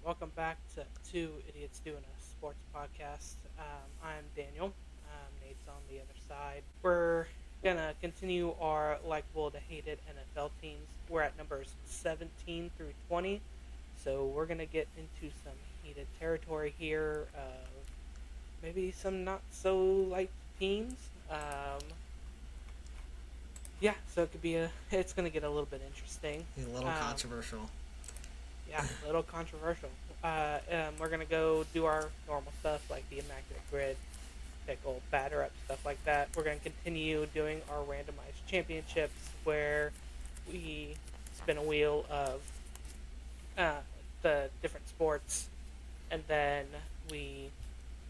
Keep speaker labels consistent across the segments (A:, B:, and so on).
A: Welcome back to Two Idiots Doing a Sports Podcast. I'm Daniel. Nate's on the other side. We're gonna continue our likable to hated NFL teams. We're at numbers 17 through 20, so we're gonna get into some heated territory here of maybe some not so liked teams. So it's gonna get a little bit interesting.
B: A little controversial.
A: Yeah, a little controversial. We're gonna go do our normal stuff like the immaculate grid, pickle, batter up, stuff like that. We're gonna continue doing our randomized championships where we spin a wheel of the different sports, and then we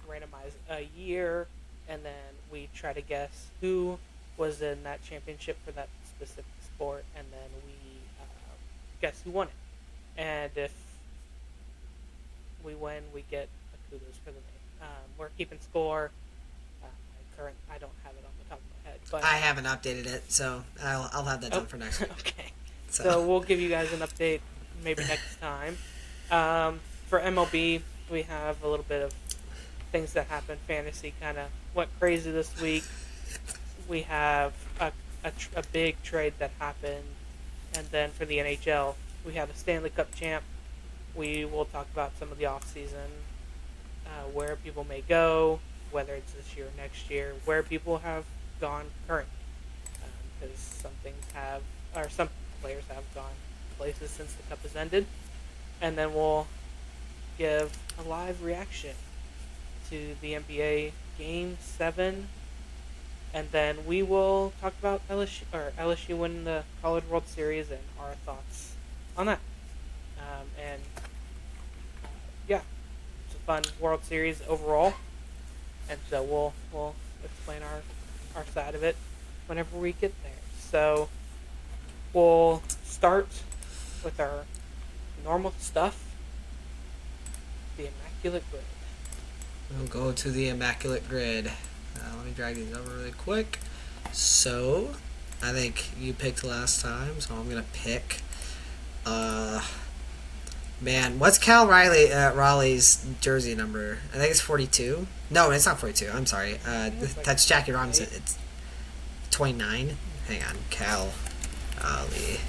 A: randomize a year, and then we try to guess who was in that championship for that specific sport, and then we guess who won it. And if we win, we get a kudos for the name. We're keeping score. I don't have it on the top of my head, but
B: I haven't updated it, so I'll have that done for next week.
A: Okay. So we'll give you guys an update maybe next time. For MLB, we have a little bit of things that happened. Fantasy kind of went crazy this week. We have a big trade that happened, and then for the NHL, we have a Stanley Cup champ. We will talk about some of the off-season, where people may go, whether it's this year or next year, where people have gone current. Because some players have gone places since the Cup has ended. And then we'll give a live reaction to the NBA Game 7. And then we will talk about LSU winning the College World Series and our thoughts on that. It's a fun World Series overall, and so we'll explain our side of it whenever we get there. So we'll start with our normal stuff, the immaculate grid.
B: We'll go to the immaculate grid. Let me drag these over really quick. So I think you picked last time, so I'm gonna pick. What's Cal Raleigh's jersey number? I think it's 42. No, it's not 42. I'm sorry. That's Jackie Robinson. It's 29. Hang on, Cal Raleigh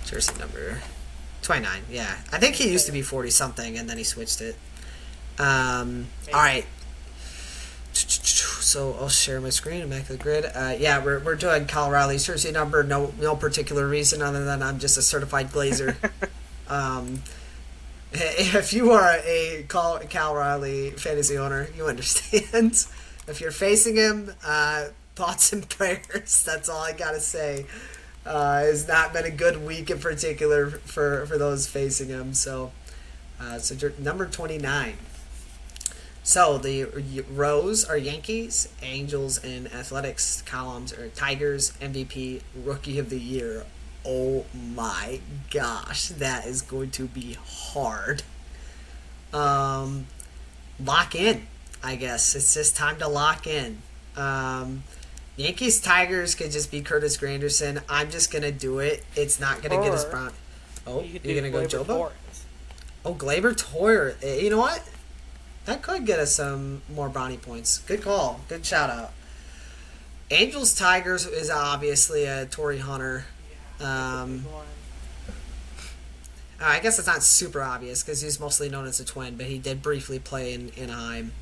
B: jersey number 29. Yeah, I think he used to be 40 something, and then he switched it. All right. So I'll share my screen and back to the grid. We're doing Cal Raleigh's jersey number. No particular reason other than I'm just a certified Glazer. If you are a Cal Raleigh fantasy owner, you understand. If you're facing him, thoughts and prayers. That's all I gotta say. It's not been a good week in particular for those facing him. So number 29. So the rows are Yankees, Angels, and Athletics. Columns are Tigers, MVP, Rookie of the Year. Oh my gosh, that is going to be hard. Lock in, I guess. It's just time to lock in. Yankees, Tigers could just be Curtis Granderson. I'm just going to do it. It's not going to get us Brown. Oh, you're going to go Joba? Oh, Glaber Torres. You know what? That could get us some more brownie points. Good call. Good shout out. Angels Tigers is obviously a Torrey Hunter. I guess it's not super obvious because he's mostly known as a Twin, but he did briefly play in Anaheim.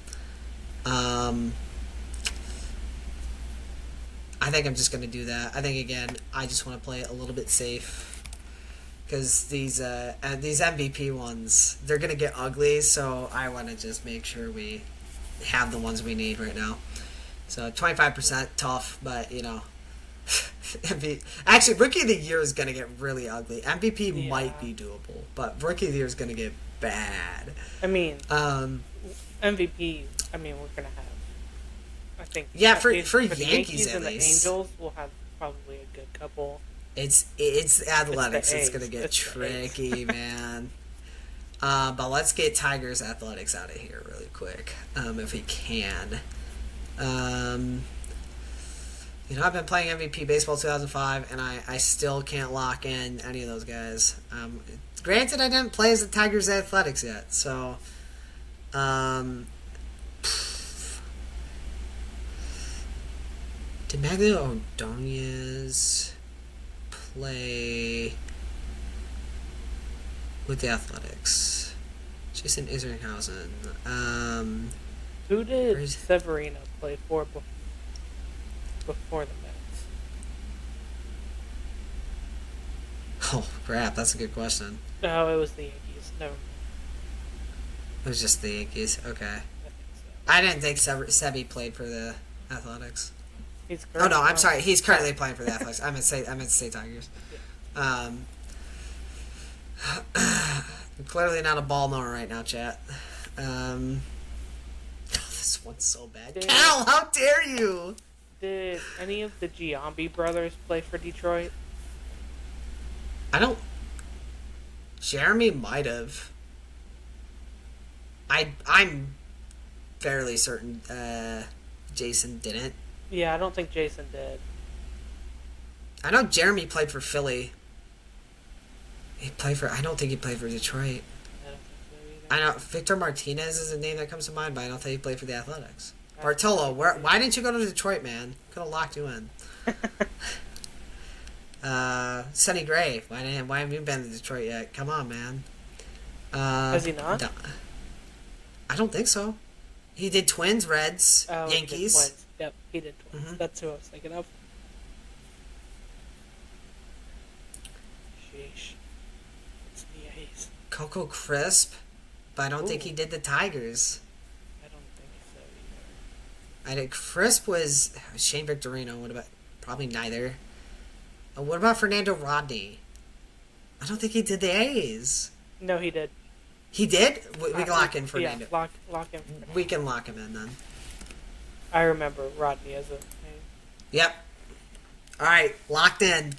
B: I think I'm just going to do that. I think, again, I just want to play it a little bit safe. Because these MVP ones, they're going to get ugly, so I want to just make sure we have the ones we need right now. So 25%, tough, but, actually, Rookie of the Year is going to get really ugly. MVP might be doable, but Rookie of the Year is going to get bad.
A: MVP, we're going to have, I think...
B: Yeah, for Yankees
A: Yankees
B: at
A: and
B: least.
A: The Angels, we'll have probably a good couple...
B: It's Athletics. It's going to get tricky, man. But let's get Tigers Athletics out of here really quick, if we can. I've been playing MVP Baseball 2005, and I still can't lock in any of those guys. Granted, I didn't play as the Tigers Athletics yet, so. Did Magdaleno Ordonez play with the Athletics? Jason Isringhausen.
A: Who did Severino play for before the Mets?
B: Oh, crap. That's a good question.
A: No, it was the Yankees. No,
B: It was just the Yankees. Okay.
A: I think so.
B: I didn't think Sevi played for the Athletics.
A: He's
B: Oh, no. I'm
A: currently-
B: sorry. He's currently playing for the Athletics. I meant to say Tigers. I'm clearly not a ball knower right now, chat. This one's so bad.
A: Damn.
B: Cal, how dare you?
A: Did any of the Giambi brothers play for Detroit?
B: I don't. Jeremy might have. I'm fairly certain Jason didn't.
A: Yeah, I don't think Jason did.
B: I know Jeremy played for Philly. I don't think he played for Detroit.
A: I don't think so either.
B: I know Victor Martinez is a name that comes to mind, but I don't think he played for the Athletics. Bartolo, why didn't you go to Detroit, man? Could have locked you in. Sonny Gray, why haven't you been to Detroit yet? Come on, man.
A: Has he not?
B: I don't think so. He did Twins, Reds,
A: Oh,
B: Yankees.
A: He did Twins. Yep, he did Twins.
B: Mhm.
A: That's who I was thinking of. Sheesh. It's the A's.
B: Coco Crisp, but I don't think
A: Ooh.
B: he did the Tigers.
A: I don't think so either.
B: I think Crisp was Shane Victorino. What about probably neither? What about Fernando Rodney? I don't think he did the A's.
A: No, he did.
B: He did. We can lock in Fernando.
A: Yeah, lock in.
B: We can lock him in then.
A: I remember Rodney as a name.
B: Yep. All right, locked in.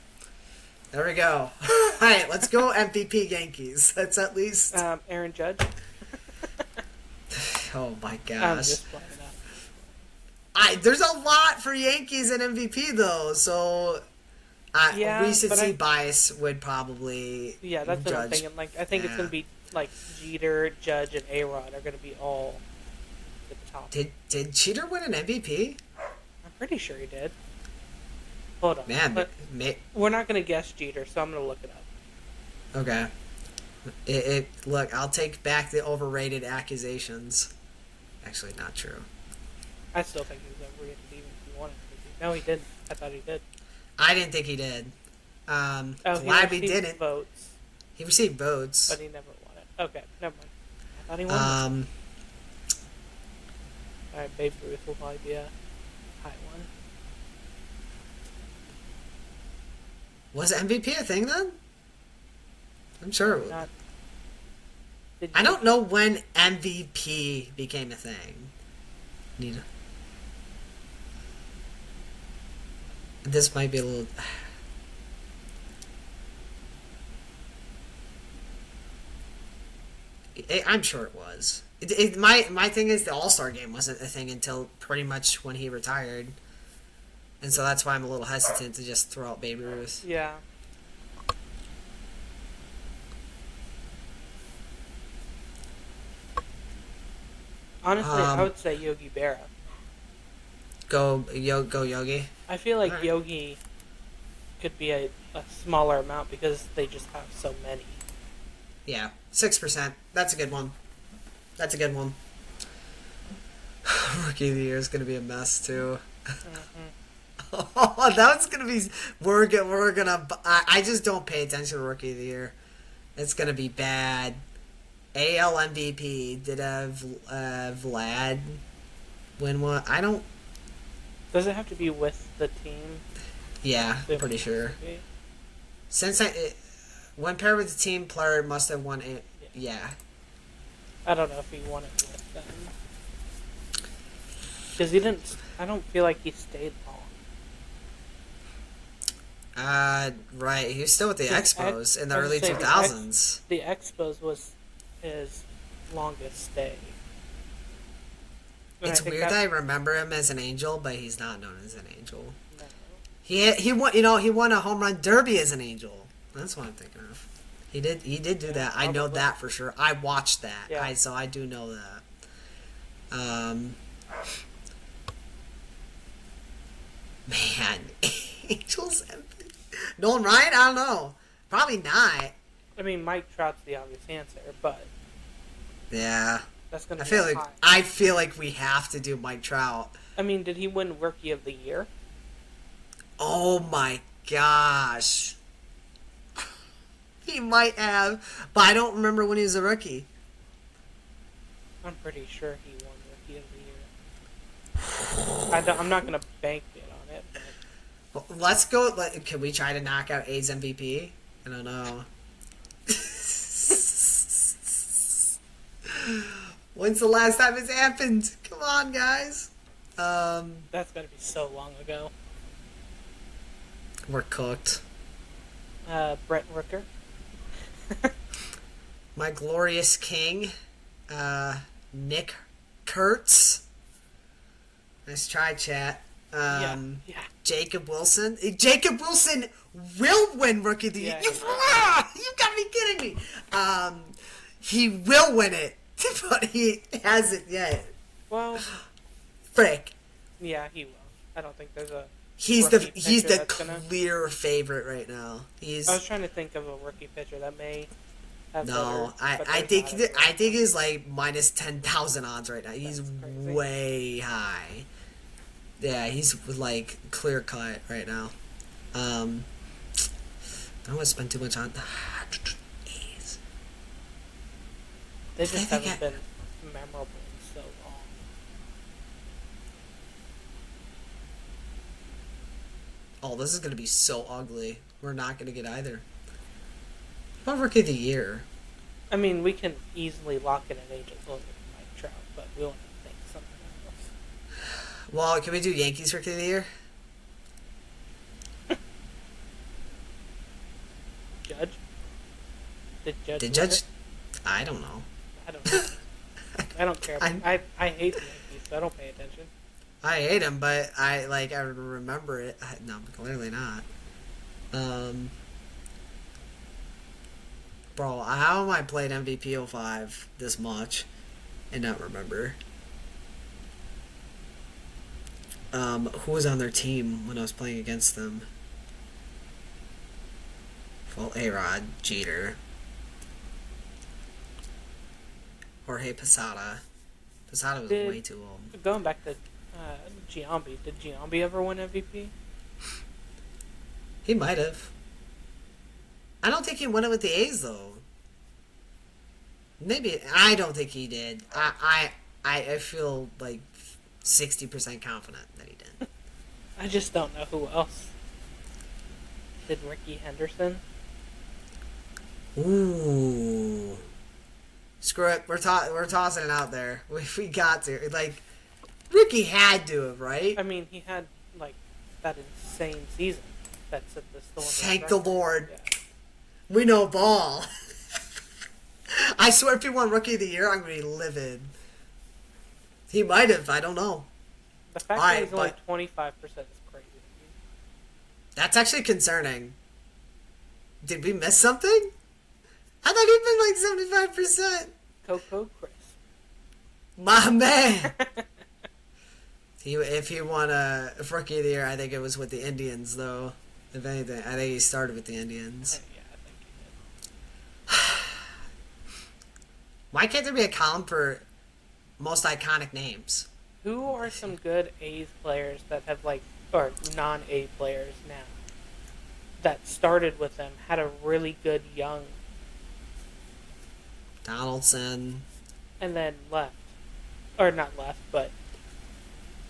B: There we go. All right, let's go MVP Yankees. That's at least.
A: Aaron Judge.
B: Oh my
A: I'm
B: gosh.
A: just playing up.
B: There's a lot for Yankees and MVP though, so
A: Yeah, but
B: recency bias would probably.
A: Yeah, that's what I'm
B: judge.
A: thinking. Like, I think it's gonna be like Jeter, Judge, and A-Rod are gonna be all at the top.
B: Did Cheater win an MVP?
A: I'm pretty sure he did. Hold on.
B: Man,
A: But we're not gonna guess Jeter, so I'm gonna look it up.
B: okay. Look, I'll take back the overrated accusations. Actually, not true.
A: I still think he was overrated, even if he wanted to be. No, he didn't. I thought he did.
B: I didn't think he did.
A: Oh,
B: Glad we
A: he received
B: didn't.
A: votes,
B: He received votes.
A: but he never won it. Okay, never mind. I thought he won. All right, Babe Ruth will probably be a high one.
B: Was MVP a thing then? I'm sure.
A: Not. Did
B: I
A: you-
B: don't know when MVP became a thing. This might be a little. I'm sure it was. My thing is the All-Star game wasn't a thing until pretty much when he retired. And so that's why I'm a little hesitant to just throw out Babe Ruth.
A: Yeah. Honestly, I would say Yogi Berra.
B: Go Yogi.
A: I feel like
B: Alright.
A: Yogi could be a smaller amount because they just have so many.
B: Yeah, 6%. That's a good one. That's a good one. Rookie of the year is gonna be a mess too. Oh, that's gonna be. We're gonna. I just don't pay attention to Rookie of the Year. It's gonna be bad. AL MVP did Vlad win one? I don't.
A: Does it have to be with the team?
B: Yeah, pretty sure. Since when paired with the team, player must have won it. Yeah.
A: I don't know if he won it with them. Because he didn't. I don't feel like he stayed long.
B: Right. He was still with the
A: The
B: Expos in the
A: I was
B: early
A: saying
B: 2000s.
A: The Expos was his longest stay. And
B: It's
A: I think
B: weird that I remember him as an Angel, but he's not known as an Angel.
A: No.
B: He won. He won a home run derby as an Angel. That's what I'm thinking of. He did do that. I know
A: probably.
B: that for sure. I watched that.
A: Yeah.
B: I do know that. Man, Angels MVP. Nolan Ryan? I don't know. Probably not.
A: I mean, Mike Trout's the obvious answer, but
B: Yeah.
A: that's going to
B: I
A: be
B: feel like
A: high.
B: I feel like we have to do Mike Trout.
A: I mean, did he win Rookie of the Year?
B: Oh my gosh. He might have, but I don't remember when he was a rookie.
A: I'm pretty sure he won Rookie of the Year. I'm not going to bank it on it, but
B: Well, let's go. Can we try to knock out A's MVP? I don't know. When's the last time it's happened? Come on, guys.
A: that's got to be so long ago.
B: We're cooked.
A: Brent Rooker.
B: My glorious king, Nick Kurtz. Nice try, chat.
A: Yeah.
B: Jacob Wilson. Jacob Wilson will win Rookie of the Year.
A: Yeah,
B: You gotta be kidding me. He will win it, but he hasn't yet.
A: Well,
B: Frick.
A: yeah, he will. I don't think there's a.
B: He's
A: rookie
B: the
A: pitcher that's gonna-
B: clear favorite right now. He's
A: I was trying to think of a rookie pitcher that may have
B: no.
A: better, but
B: I
A: there's
B: think
A: not
B: I think he's like minus 10,000 odds right now. He's
A: crazy.
B: way high. Yeah, he's like clear cut right now. I don't want to spend too much on. A's.
A: They just
B: I think
A: haven't been memorable in so long.
B: Oh, this is gonna be so ugly. We're not gonna get either. What about Rookie of the Year?
A: I mean, we can easily lock in an Angels over Mike Trout, but we want to think something else.
B: Well, can we do Yankees Rookie of the Year?
A: Judge? Did Judge?
B: Did
A: win
B: Judge?
A: it?
B: I don't know.
A: I don't know. I don't care. I hate the Yankees, so I don't pay attention.
B: I hate him, but I remember it. No, clearly not. Bro, how am I played MVP 05 this much and not remember? Who was on their team when I was playing against them? Well, A-Rod, Jeter, Jorge Posada. Posada was way too old.
A: Going back to Giambi, did Giambi ever win MVP?
B: He might have. I don't think he won it with the A's though. Maybe I don't think he did. I feel like 60% confident that he did.
A: I just don't know who else. Did Ricky Henderson?
B: Ooh. Screw it. We're tossing it out there. We got to. Like, Ricky had to have, right?
A: I mean, he had like that insane season that set the Storm.
B: Thank the Lord.
A: Yeah.
B: We know ball. I swear if he won Rookie of the Year, I'm going to be livid. He might have. I don't know.
A: The fact
B: All
A: that
B: right,
A: he's only
B: but
A: 25% is crazy.
B: that's actually concerning. Did we miss something? I thought he'd been like 75%.
A: Coco Chris.
B: My man. If he won a Rookie of the Year, I think it was with the Indians, though. If anything, I think he started with the Indians.
A: Yeah, I think he did.
B: Why can't there be a column for most iconic names?
A: Who are some good A's players that have or non-A players now that started with them, had a really good young,
B: Donaldson.
A: and then left, or not left, but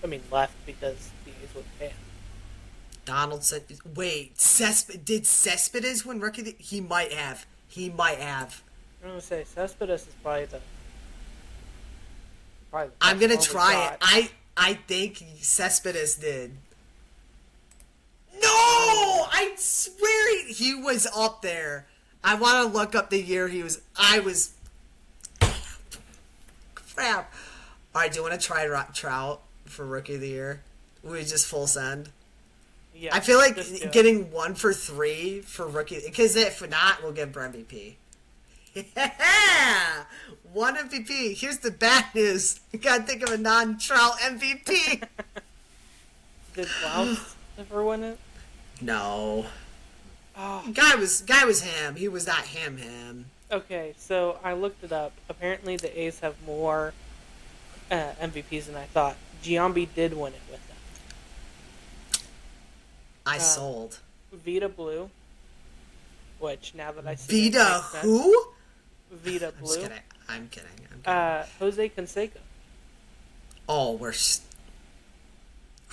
A: I mean left because the A's wouldn't pay him.
B: Donaldson. Wait, did Cespedes win Rookie of the... He might have.
A: I'm gonna say Cespedes is probably the.
B: I'm gonna
A: best
B: try
A: one
B: it. I think Cespedes did. No! I swear he was up there. I want to look up the year he was... Crap. Alright, do you want to try Trout for Rookie of the Year? We just full send.
A: Yeah,
B: I feel like
A: just do it.
B: getting 1 for 3 for rookie, because if not, we'll give for MVP. Yeah! 1 MVP. Here's the bad news. You gotta think of a non-Trout MVP.
A: Did Klaus ever win it?
B: No.
A: Oh,
B: Guy was him. He was not him.
A: okay. So I looked it up. Apparently, the A's have more MVPs than I thought. Giambi did win it with them.
B: I sold.
A: Vita Blue, which now that I see it
B: Vita
A: makes sense.
B: who?
A: Vita
B: I'm just
A: Blue.
B: kidding. I'm kidding.
A: Jose Canseco.
B: Oh, I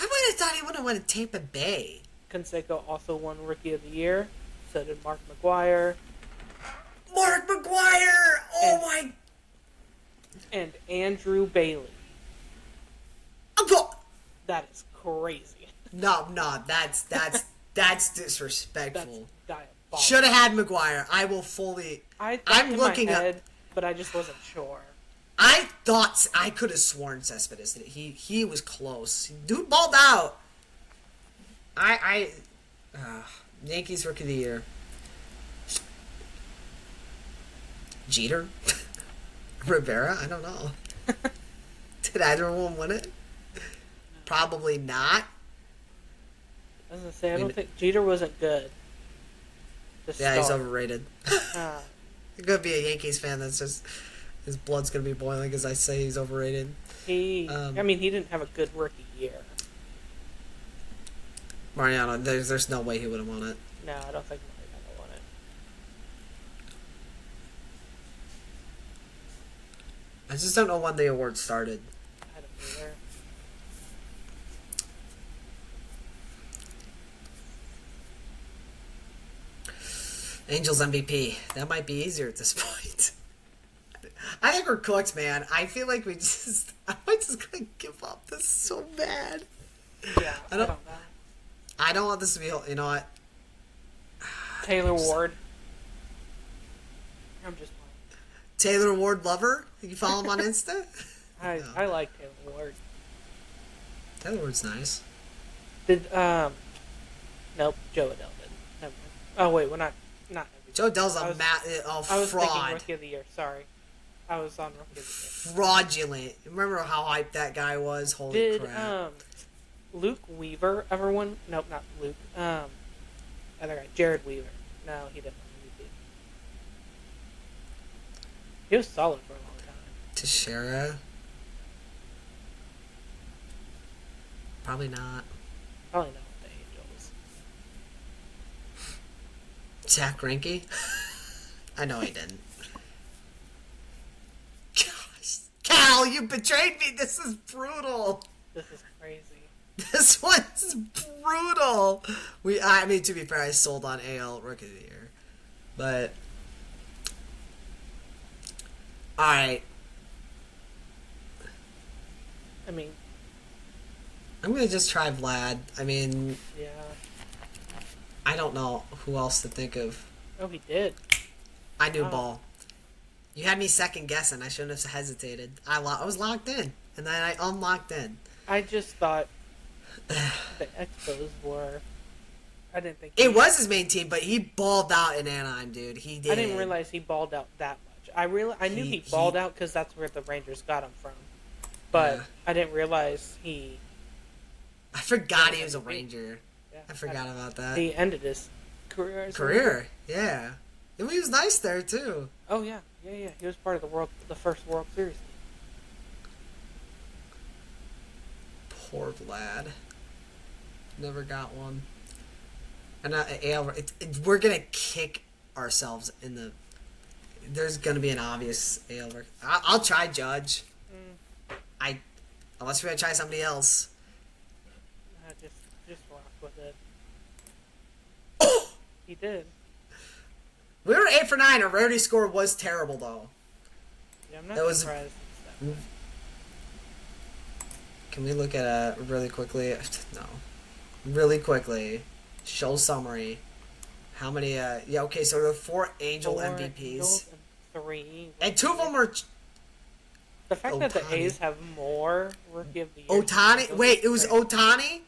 B: might have thought he would have won at Tampa Bay.
A: Canseco also won Rookie of the Year. So did Mark McGuire.
B: Mark McGuire! Oh my...
A: And Andrew Bailey.
B: Oh,
A: That is crazy.
B: no, that's disrespectful.
A: That's diabolical.
B: Should have had McGuire. I will fully...
A: I'm looking my head, but I just wasn't sure.
B: I thought... I could have sworn Cespedes did it. He was close. Dude balled out. Yankees Rookie of the Year. Jeter? Rivera? I don't know. Did either one win it? Probably not.
A: I was gonna say, I don't think Jeter wasn't good.
B: Yeah, he's overrated.
A: Uh,
B: You're gonna be a Yankees fan that's just his blood's gonna be boiling because I say he's overrated.
A: he didn't have a good rookie year.
B: Mariano, there's no way he would have won it.
A: No, I don't think Mariano won it.
B: I just don't know when the award started.
A: I don't either.
B: Angels MVP. That might be easier at this point. I think we're cooked, man. I feel like I might just gonna give up. This is so bad.
A: Yeah, I don't know.
B: I don't want this to be. You know what?
A: Taylor Ward. I'm just playing.
B: Taylor Ward lover. You follow him on Insta?
A: I like Taylor Ward.
B: Taylor Ward's nice.
A: Did nope, Joe Adele did. Never mind. Oh wait, we're not MVP.
B: Joe Dell's
A: I
B: a
A: was thinking
B: fraud.
A: Rookie of the Year. Sorry, I was on Rookie of the
B: Fraudulent. Remember how hyped that guy was? Holy
A: Year. Did
B: crap.
A: Luke Weaver ever win? Nope, not Luke. Other guy, Jared Weaver. No, he didn't win MVP. He was solid for a long time.
B: Teixeira? Probably not.
A: Probably not with the Angels.
B: Zach Greinke? I know he didn't. Gosh, Cal, you betrayed me. This is brutal.
A: This is crazy.
B: This one's brutal. I mean, to be fair, I sold on AL Rookie of the Year, but all right.
A: I mean,
B: I'm gonna just try Vlad. I mean,
A: yeah.
B: I don't know who else to think of.
A: Oh, he did.
B: I knew ball. You had me second guessing. I shouldn't have hesitated. I was locked in, and then I unlocked in.
A: I just thought the Expos were. I didn't think
B: It was his main team, but he balled out in Anaheim, dude. He did.
A: I didn't realize he balled out that much. I knew he balled out because that's where the Rangers got him from, but
B: Yeah.
A: I didn't realize he.
B: I forgot he was a Ranger.
A: Yeah,
B: I forgot about that.
A: He ended his career. As a
B: Career,
A: Ranger.
B: yeah. And he was nice there too.
A: Oh yeah. He was part of the first World Series.
B: Poor Vlad. Never got one. And we're gonna kick ourselves in the. There's gonna be an obvious AL. I'll try Judge. Unless we're gonna try somebody else.
A: Just rock with it. He did.
B: We were 8 for 9. Our rarity score was terrible though.
A: Yeah, I'm not
B: That was-
A: surprised.
B: Can we look at really quickly? No. Really quickly. Show summary. How many? Yeah. Okay. So there are 4 Angel
A: Four
B: MVPs,
A: Angels and 3.
B: and 2 of them are
A: The fact that the
B: Ohtani.
A: A's have more Rookie of the Year.
B: Ohtani. Wait, it was Ohtani.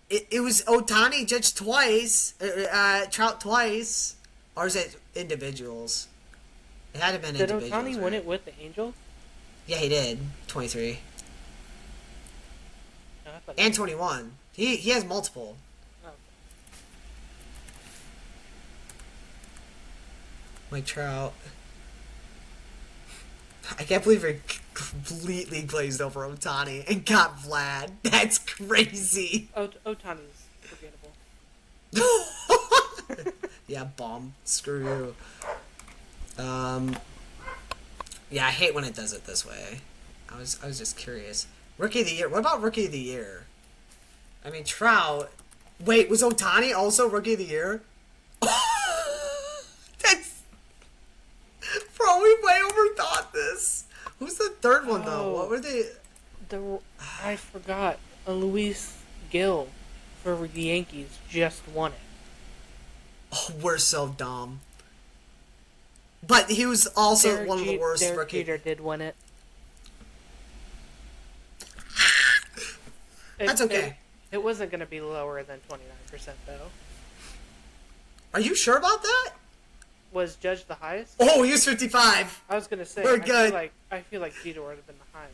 B: It was Otani Judge twice, Trout twice, or is it individuals? It had to have been
A: Did
B: individuals.
A: Otani win it with the Angels?
B: Yeah, he did. 23
A: No, I thought
B: and 21. He has multiple.
A: Oh.
B: Mike Trout. I can't believe it completely glazed over Otani and got Vlad. That's crazy.
A: Otani's forgettable.
B: Yeah, bomb. Screw you. Yeah, I hate when it does it this way. I was just curious. Rookie of the year. What about rookie of the year? I mean, Trout. Wait, was Otani also rookie of the year? That's. Bro, we way overthought this. Who's the third one though? What were they?
A: I forgot. Luis Gil for the Yankees just won it.
B: Oh, we're so dumb. But he was also one of the worst
A: Derek
B: rookie.
A: Jeter did win it.
B: That's okay.
A: It wasn't going to be lower than 29% though.
B: Are you sure about that?
A: Was Judge the highest?
B: Oh, he was 55.
A: I was going to say.
B: We're good.
A: I feel like Jeter would have been the highest.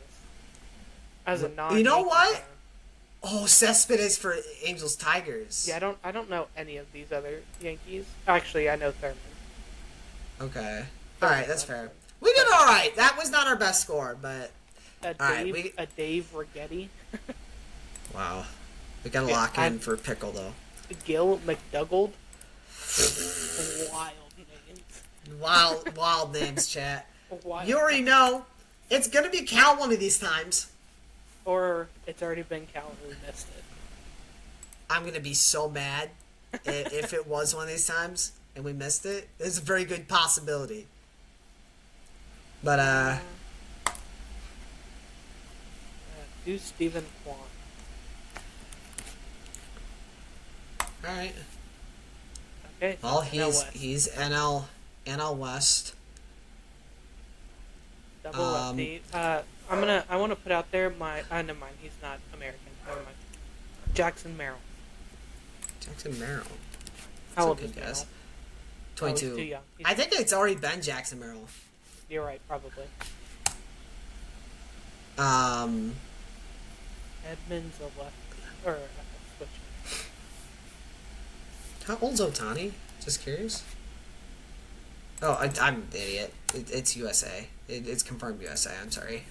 A: As a non.
B: You know what?
A: fan.
B: Oh, Cespedes for Angels Tigers.
A: Yeah, I don't know any of these other Yankees. Actually, I know Thurman.
B: Okay. All right, that's fair. We did all right. That was not our best score, but
A: A Dave Righetti.
B: wow, we got to lock in for Pickle though.
A: Gil McDougald. Wild names.
B: Wild names, chat.
A: Wild.
B: You already know it's gonna be Cal one of these times.
A: Or it's already been Cal and we missed it.
B: I'm gonna be so mad if it was one of these times and we missed it. It's a very good possibility. But
A: Do Stephen Kwan.
B: all right.
A: Okay.
B: Well,
A: NL West.
B: he's NL West.
A: Double lefty. I want to put out there my. Never mind. He's not American. Never mind. Jackson Merrill.
B: Jackson Merrill.
A: How old
B: That's a
A: is
B: good
A: Merrill?
B: guess.
A: Oh,
B: 22.
A: he's too young.
B: I think it's already been Jackson Merrill.
A: You're right. Probably. Edmonds a lefty or a switcher.
B: How old's Otani? Just curious. Oh, I'm an idiot. It's USA. It's confirmed USA. I'm sorry.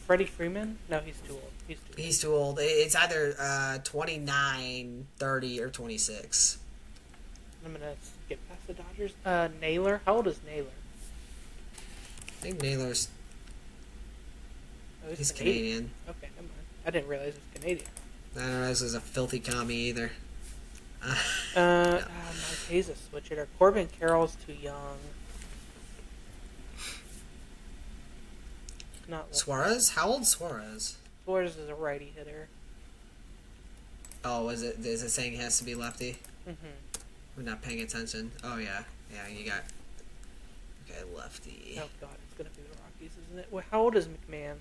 A: Freddie Freeman? No, he's too old.
B: He's too old. It's either 29, 30, or 26.
A: I'm gonna skip past the Dodgers. Naylor. How old is Naylor?
B: I think Naylor's.
A: Oh,
B: He's Canadian.
A: Okay, never mind. I didn't realize he was Canadian.
B: I don't realize he's a filthy commie either.
A: Mike Hayes a switch hitter. Corbin Carroll's too young. Not
B: Suarez? How old's Suarez?
A: Suarez is a righty hitter.
B: Oh, is it saying he has to be lefty?
A: Mm-hmm.
B: We're not paying attention. Oh yeah, you got. Okay, lefty.
A: Oh god, it's gonna be the Rockies, isn't it? Well, how old is McMahon?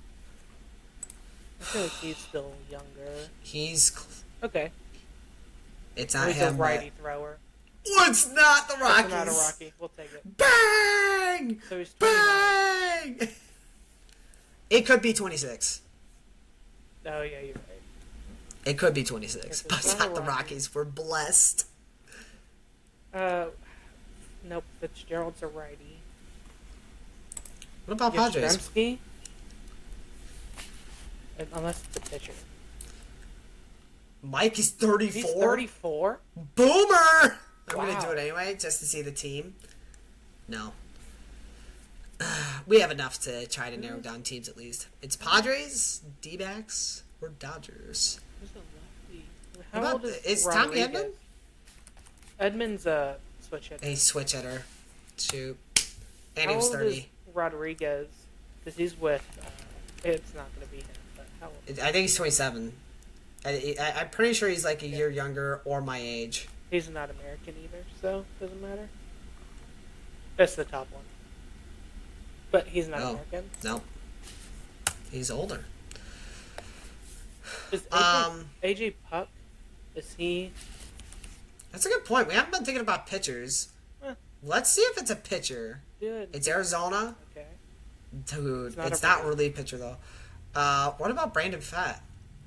A: I feel like he's still younger.
B: He's.
A: Okay.
B: It's not
A: He's
B: him.
A: a righty thrower.
B: Oh, it's not the Rockies.
A: It's not a Rocky. We'll take it.
B: Bang!
A: So he's 29.
B: Bang! It could be 26.
A: Oh yeah, you're right.
B: It could be 26,
A: If
B: but
A: it's
B: it's
A: not
B: not the
A: a
B: Rockies. We're blessed.
A: Nope. Fitzgerald's a righty.
B: What about Padres?
A: Yastrzemski? Unless it's a pitcher.
B: Mike is 34.
A: He's 34?
B: Boomer! I'm
A: Wow.
B: going to do it anyway, just to see the team. No. We have enough to try to narrow down teams at least. It's Padres, D-backs, or Dodgers.
A: Who's a lefty?
B: What
A: How
B: about
A: old
B: is Tommy
A: Rodriguez?
B: Edman?
A: Edman's a switch hitter.
B: A switch hitter. Shoot. And he
A: How
B: was
A: old
B: 30.
A: is Rodriguez? Because he's with. It's not going to be him, but how old?
B: I think he's 27. I'm pretty sure he's like a year younger or my age.
A: He's not American either, so doesn't matter. That's the top one. But he's not American.
B: No. He's older.
A: Is AJ Puck Is he?
B: That's a good point. We haven't been thinking about pitchers.
A: Eh,
B: Let's see if it's a pitcher.
A: good.
B: It's Arizona.
A: Okay.
B: Dude,
A: It's
B: it's
A: not
B: not
A: a
B: a relief pitcher, though. What about Brandon Fett?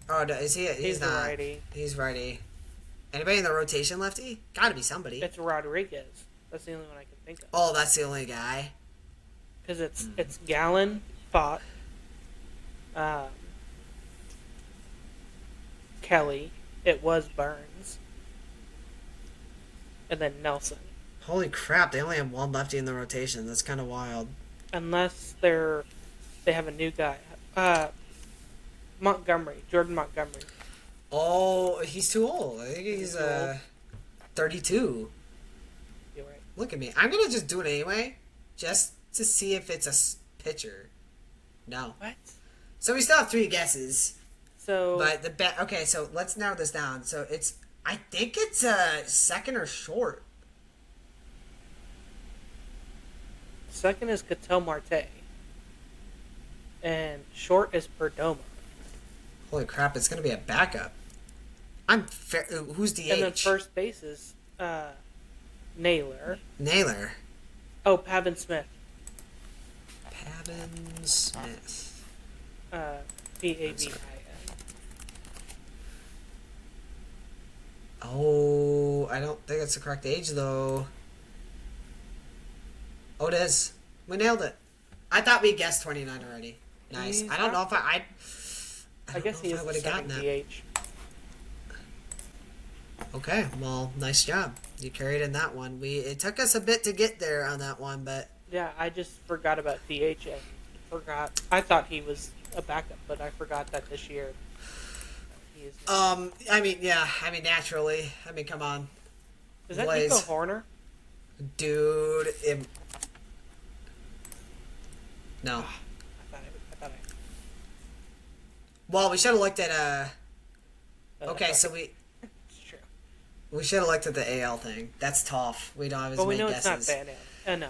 B: Oh, no, is he? He's
A: a
B: not.
A: righty.
B: He's righty. Anybody in the rotation lefty? Gotta be somebody.
A: It's Rodriguez. That's the only one I can think of.
B: Oh, that's the only guy.
A: Because it's Gallen, Fott, Kelly. It was Burns, and then Nelson.
B: Holy crap! They only have one lefty in the rotation. That's kind of wild.
A: Unless they have a new guy. Jordan Montgomery.
B: Oh, he's too old. I think he's 32.
A: You're right.
B: Look at me. I'm gonna just do it anyway, just to see if it's a pitcher. No.
A: What?
B: So we still have 3 guesses.
A: So,
B: But okay, so let's narrow this down. So I think it's second or short.
A: second is Ketel Marte. And short is Perdomo.
B: Holy crap! It's gonna be a backup. Who's DH?
A: And then first base is Naylor.
B: Naylor.
A: Oh, Pavin Smith.
B: Pavin Smith.
A: Pavin.
B: Oh, I don't think it's the correct age though. Oh, it is. We nailed it. I thought we guessed 29 already. Nice. I don't know if I
A: guess he is
B: would
A: the
B: have gotten
A: second
B: that.
A: DH.
B: Okay, well, nice job. You carried in that one. It took us a bit to get there on that one, but
A: Yeah, I just forgot about DH and forgot. I thought he was a backup, but I forgot that this year he is.
B: naturally. Come on.
A: Is that
B: Blaze.
A: Nico Horner?
B: Dude, no.
A: I thought
B: Well, we should have looked at
A: okay,
B: so
A: it's true.
B: we should have looked at the AL thing. That's tough. We don't have as
A: But we
B: many
A: know
B: guesses.
A: it's not bad. No.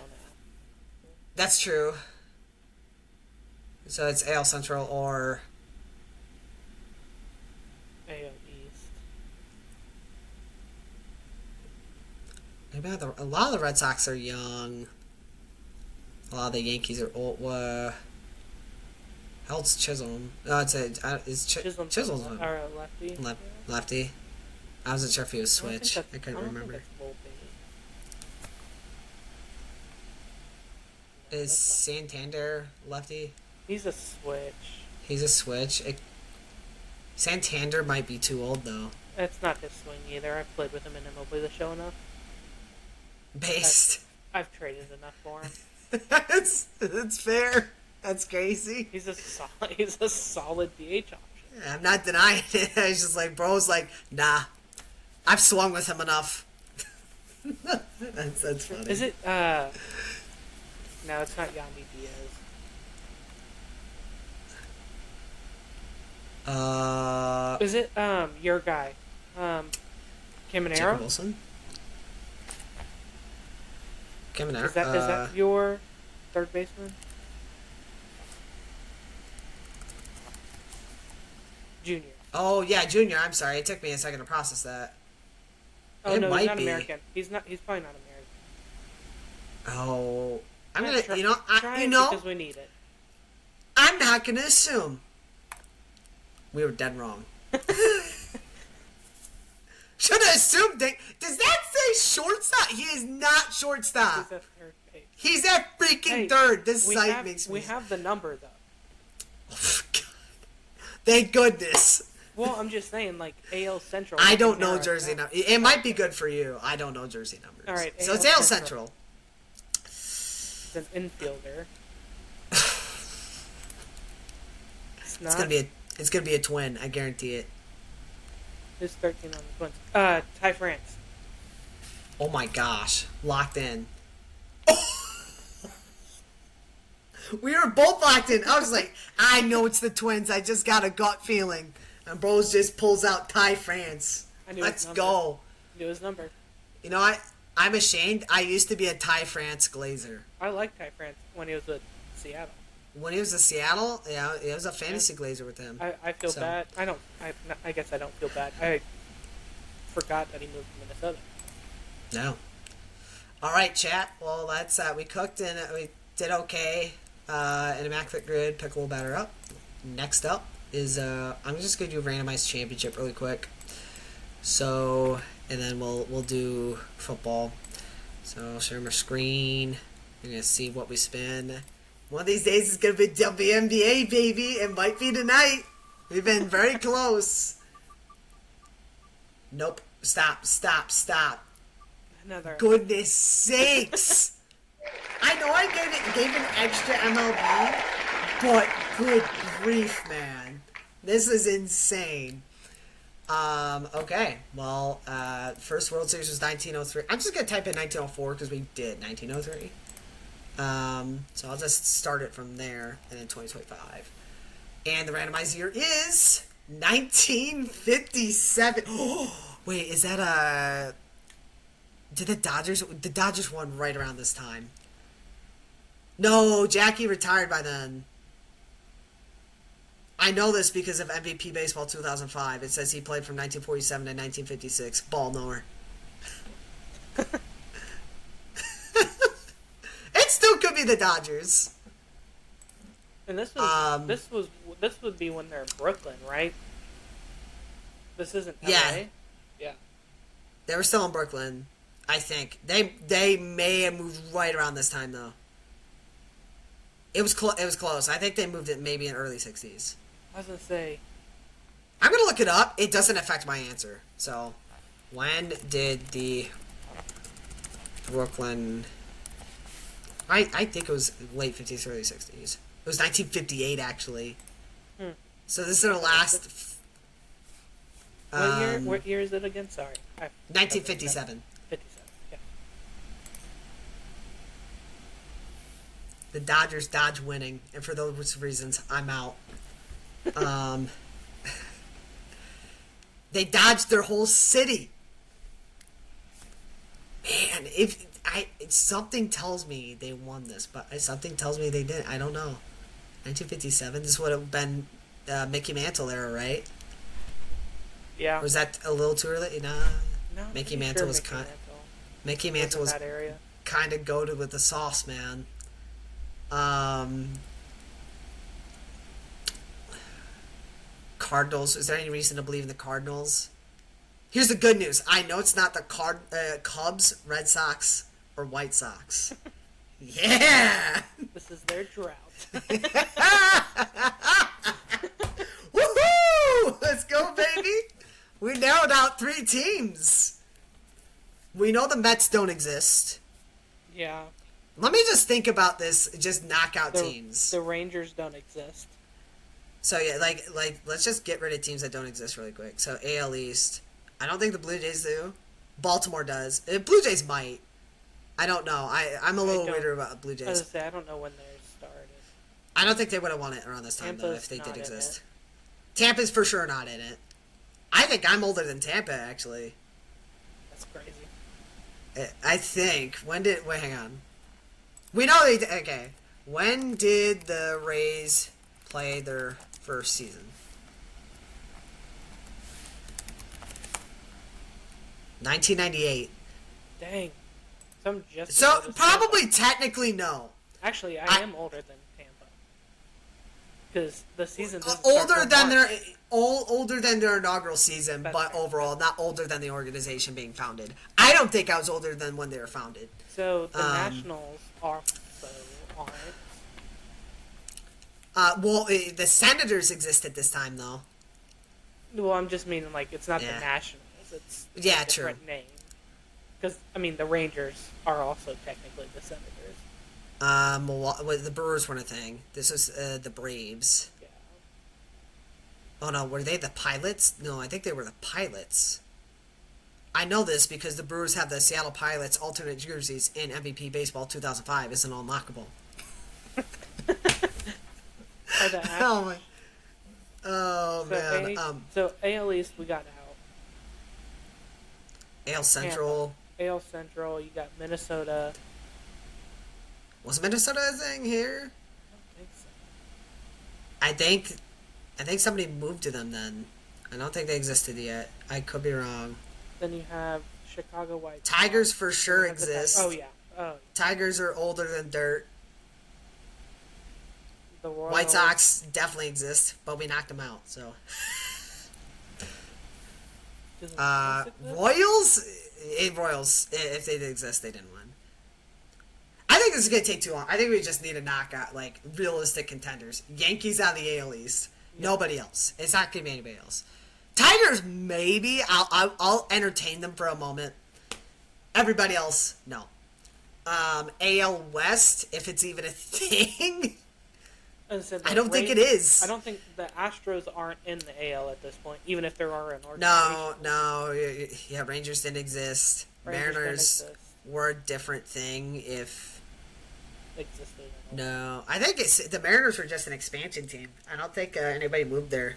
B: That's true. So it's AL Central or
A: AL East.
B: maybe a lot of the Red Sox are young. A lot of the Yankees are old. How old's Chisholm? No, Chisholm's
A: Or a lefty.
B: lefty. I wasn't sure if he was
A: I don't think
B: switch.
A: that's-
B: I couldn't
A: don't
B: remember.
A: think that's Volpe.
B: Is Santander lefty?
A: He's a switch.
B: He's a switch. Santander might be too old though.
A: That's not his swing either. I've played with him in MLB The Show enough.
B: Based.
A: I've traded enough for him.
B: That's fair. That's crazy.
A: He's a solid DH option.
B: I'm not denying it. It's just like bro's like, nah. I've swung with him enough. that's funny.
A: Is it no, it's not Yandy Diaz. Is it your guy?
B: Jacob
A: Caminero?
B: Wilson? Caminero?
A: Is that your third baseman? Junior.
B: Oh yeah, Junior. I'm sorry. It took me a second to process that.
A: Oh
B: It
A: no,
B: might
A: he's not
B: be.
A: American. He's probably not American.
B: Oh, I'm
A: Yeah,
B: gonna.
A: try it because we need it.
B: I'm not gonna assume. We were dead wrong. Should have assumed that. Does that say shortstop? He is not shortstop.
A: He's at third base.
B: He's at freaking
A: Hey,
B: third. This
A: we
B: site
A: have,
B: makes me.
A: we have the number though.
B: Oh, God. Thank goodness.
A: Well, I'm just saying, like AL Central.
B: I don't know
A: Caminero,
B: jersey
A: no.
B: number. It might be good for you. I don't know jersey numbers.
A: All right,
B: So it's
A: AL
B: AL
A: Central.
B: Central.
A: It's an infielder.
B: It's gonna be a twin. I guarantee it.
A: Who's 13 on the Twins? Ty France.
B: Oh my gosh, locked in. We were both locked in. I was like, I know it's the Twins. I just got a gut feeling. And Bros just pulls out Ty France.
A: I knew
B: Let's
A: his number.
B: go.
A: Knew his number.
B: You know, I'm ashamed. I used to be a Ty France glazer.
A: I liked Ty France when he was with Seattle.
B: When he was in Seattle, yeah, it was a fantasy glazer with him.
A: I feel
B: So.
A: bad. I guess I don't feel bad. forgot that he moved to Minnesota.
B: No. All right, chat. Well, that's we cooked and we did okay. An immaculate grid. Pick a little better up. Next up is I'm just gonna do randomized championship really quick. So and then we'll do football. So I'll share my screen. You're gonna see what we spin. One of these days it's gonna be WNBA, baby. It might be tonight. We've been very close. Nope. Stop.
A: Another.
B: Goodness sakes! I know I gave an extra MLB, but good grief, man. This is insane. Okay. Well, first World Series was 1903. I'm just gonna type in 1904 because we did 1903. So I'll just start it from there, and then 2025. And the randomized year is 1957. Oh, wait, is that a... Did the Dodgers won right around this time? No, Jackie retired by then. I know this because of MVP Baseball 2005. It says he played from 1947 to 1956. Ball knower. It still could be the Dodgers.
A: And this would be when they're in Brooklyn, right? This isn't LA? Yeah.
B: They were still in Brooklyn, I think. They may have moved right around this time though. It was close. I think they moved it maybe in early 60s.
A: I was gonna say.
B: I'm gonna look it up. It doesn't affect my answer. So, when did the Brooklyn? I think it was late 50s, early 60s. It was 1958 actually. So this is their last.
A: What year is it again? Sorry.
B: 1957.
A: 57. Yeah.
B: The Dodgers dodge winning, and for those reasons, I'm out. They dodged their whole city. Man, something tells me they won this, but something tells me they didn't. I don't know. 1957. This would have been Mickey Mantle era, right?
A: Yeah.
B: Or was that a little too early? Nah.
A: No.
B: Mickey Mantle was Mickey Mantle was
A: that area.
B: kind of goated with the sauce, man. Cardinals. Is there any reason to believe in the Cardinals? Here's the good news. I know it's not the Cubs, Red Sox, or White Sox. Yeah!
A: This is their drought.
B: Woohoo! Let's go, baby! We narrowed out 3 teams. We know the Mets don't exist.
A: Yeah.
B: Let me just think about this. Just knockout teams.
A: The Rangers don't exist.
B: So yeah, like let's just get rid of teams that don't exist really quick. So AL East. I don't think the Blue Jays do. Baltimore does. Blue Jays might. I don't know. I'm a little weird about Blue Jays.
A: I was gonna say, I don't know when they started.
B: I don't think they would have won it around this time though if they did exist. Tampa's for sure not in it. I think I'm older than Tampa actually.
A: That's crazy.
B: I think hang on. We know they okay. When did the Rays play their first season? 1998.
A: Dang.
B: So probably technically no.
A: Actually, I am older than Tampa. Because the season
B: older than their inaugural season, but overall not older than the organization being founded. I don't think I was older than when they were founded.
A: So the Nationals also aren't.
B: The Senators exist at this time though.
A: Well, I'm just meaning like it's not the Nationals. It's a different name. Because the Rangers are also technically the Senators.
B: The Brewers weren't a thing. This was the Braves.
A: Yeah.
B: Oh no, were they the Pilots? No, I think they were the Pilots. I know this because the Brewers have the Seattle Pilots alternate jerseys in MVP Baseball 2005. It's an unlockable. Man.
A: So AL East we got out.
B: AL Central.
A: AL Central, you got Minnesota.
B: Was Minnesota a thing here?
A: I don't think so.
B: I think somebody moved to them then. I don't think they existed yet. I could be wrong.
A: Then you have Chicago White
B: Tigers
A: Sox.
B: for
A: Then
B: sure
A: you have the
B: exist.
A: Oh yeah. Oh,
B: Tigers are older than dirt.
A: the
B: White
A: Royals.
B: Sox definitely exist, but we knocked them out. So
A: Do the Royals exist?
B: Royals, if they did exist, they didn't win. I think this is gonna take too long. I think we just need to knock out like realistic contenders. Yankees out of the AL East.
A: Yeah.
B: Nobody else. It's not gonna be anybody else. Tigers, maybe. I'll entertain them for a moment. Everybody else, no. AL West, if it's even a thing.
A: As I said,
B: I don't think it is.
A: I don't think the Astros aren't in the AL at this point, even if there are an organization.
B: No. Yeah, Rangers didn't exist.
A: Rangers didn't
B: Mariners
A: exist.
B: were a different thing if...
A: Existed at all.
B: No. I think the Mariners were just an expansion team. I don't think anybody moved there.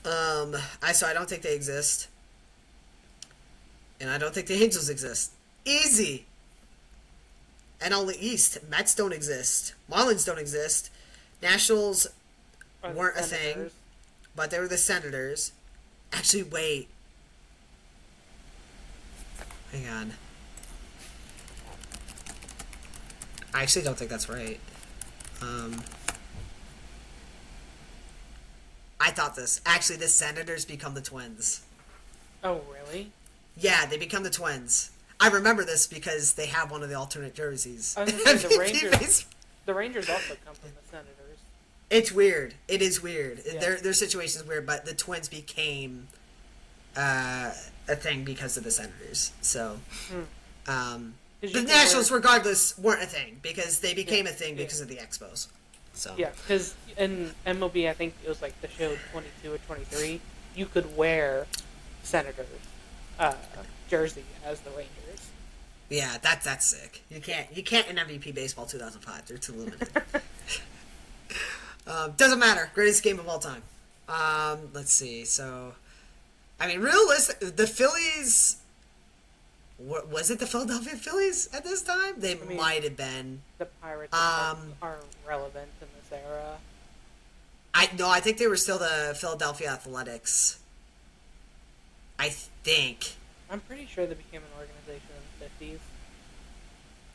B: So I don't think they exist. And I don't think the Angels exist. Easy! NL East. Mets don't exist. Marlins don't exist. Nationals
A: Or the
B: weren't a thing.
A: Senators.
B: But they were the Senators. Actually, wait. Hang on. I actually don't think that's right. I thought this. Actually, the Senators become the Twins.
A: Oh, really?
B: Yeah, they become the Twins. I remember this because they have one of the alternate jerseys.
A: I was gonna say, the
B: MVP
A: Rangers-
B: base-
A: The Rangers also come from the Senators.
B: It's weird. It is weird.
A: Yeah.
B: Their situation is weird, but the Twins became a thing because of the Senators. So,
A: 'Cause you
B: the
A: can
B: Nationals,
A: wear-
B: regardless, weren't a thing because they became
A: Yeah,
B: a thing
A: yeah.
B: because of the Expos. So
A: Yeah, because in MLB, I think it was like the show 22 or 23, you could wear Senators jersey as the Rangers.
B: yeah, that's sick. You can't in MVP baseball 2005. They're too limited. Doesn't matter. Greatest game of all time. Let's see. So, I mean, realistic. The Phillies. Was it the Philadelphia Phillies at this time? They
A: mean,
B: might have been.
A: The Pirates are relevant in this era.
B: I think they were still the Philadelphia Athletics. I think.
A: I'm pretty sure they became an organization in the 50s.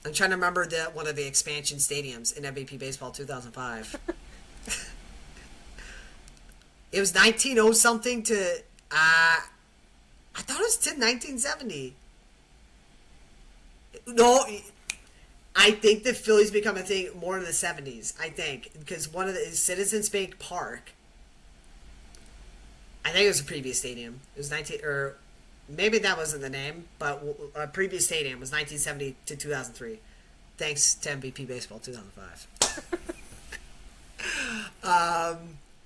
B: I'm trying to remember one of the expansion stadiums in MVP baseball 2005. It was 1900 something to. I thought it was to 1970. No, I think the Phillies become a thing more in the 70s. I think because one of the Citizens Bank Park. I think it was a previous stadium. It was 19 or maybe that wasn't the name, but a previous stadium was 1970 to 2003. Thanks to MVP Baseball 2005.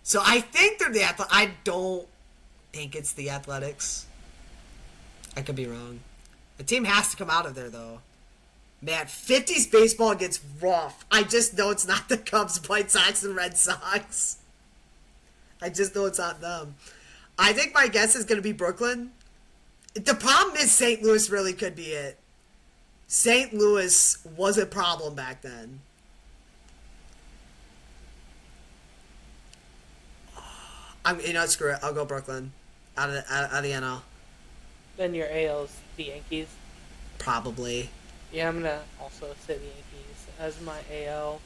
B: So I think they're the I don't think it's the Athletics. I could be wrong. The team has to come out of there, though. Man, 50s baseball gets rough. I just know it's not the Cubs, White Sox, and Red Sox. I just know it's not them. I think my guess is going to be Brooklyn. The problem is St. Louis really could be it. St. Louis was a problem back then. Screw it. I'll go Brooklyn out of the NL.
A: Then your AL's the Yankees.
B: Probably.
A: Yeah, I'm gonna also say the Yankees as my AL.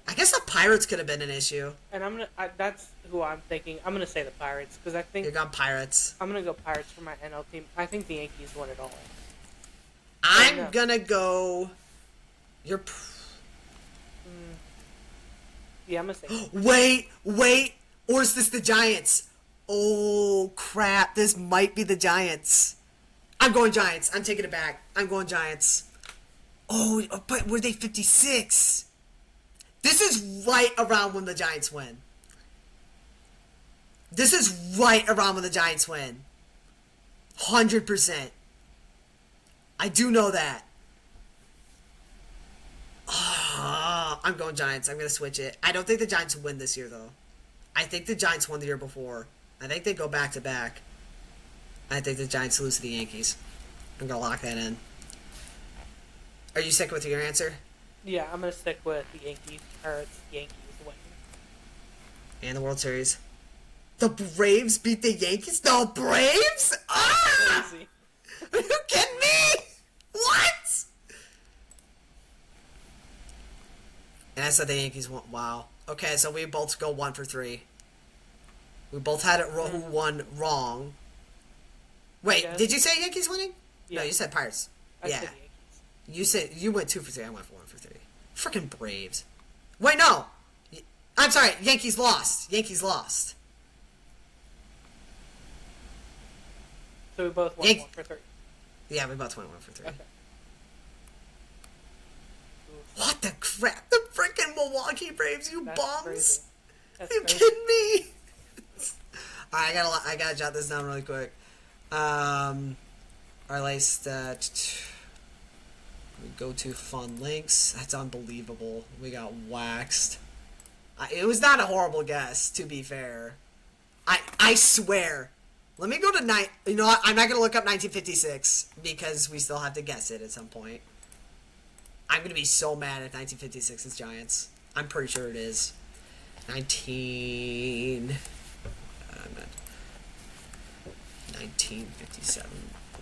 B: I guess the Pirates could have been an issue.
A: And that's who I'm thinking. I'm gonna say the Pirates because I think
B: You're going Pirates.
A: I'm gonna go Pirates for my NL team. I think the Yankees won it all.
B: I'm gonna go. You're.
A: Yeah, I'm gonna say.
B: Wait! Or is this the Giants? Oh crap! This might be the Giants. I'm going Giants. I'm taking it back. I'm going Giants. Oh, but were they 56? This is right around when the Giants win. This is right around when the Giants win. 100%. I do know that. I'm going Giants. I'm going to switch it. I don't think the Giants win this year, though. I think the Giants won the year before. I think they go back to back. I think the Giants lose to the Yankees. I'm going to lock that in. Are you sticking with your answer?
A: Yeah, I'm gonna stick with the Yankees. Or it's Yankees winning.
B: And the World Series? The Braves beat the Yankees? The Braves? Ah!
A: Crazy.
B: Are you kidding me? What? And I said the Yankees won. Wow. Okay, so we both go 1 for 3. We both had it who won wrong. Wait,
A: Yes.
B: did you say Yankees winning?
A: Yeah.
B: No, you said Pirates.
A: I
B: Yeah.
A: said Yankees.
B: You said you went 2 for 3. I went for 1 for 3. Freaking Braves. Wait, no. I'm sorry. Yankees lost. Yankees lost.
A: So we both won 1 for 3.
B: Yeah, we both went 1 for 3.
A: Okay.
B: What the crap? The freaking Milwaukee Braves, you
A: That's
B: bums!
A: crazy. That's
B: Are you
A: crazy.
B: kidding me? Alright, I gotta jot this down really quick. Our last we go to fun links. That's unbelievable. We got waxed. It was not a horrible guess, to be fair. I swear. Let me go to you know what? I'm not gonna look up 1956 because we still have to guess it at some point. I'm gonna be so mad at 1956's Giants. I'm pretty sure it is. 1957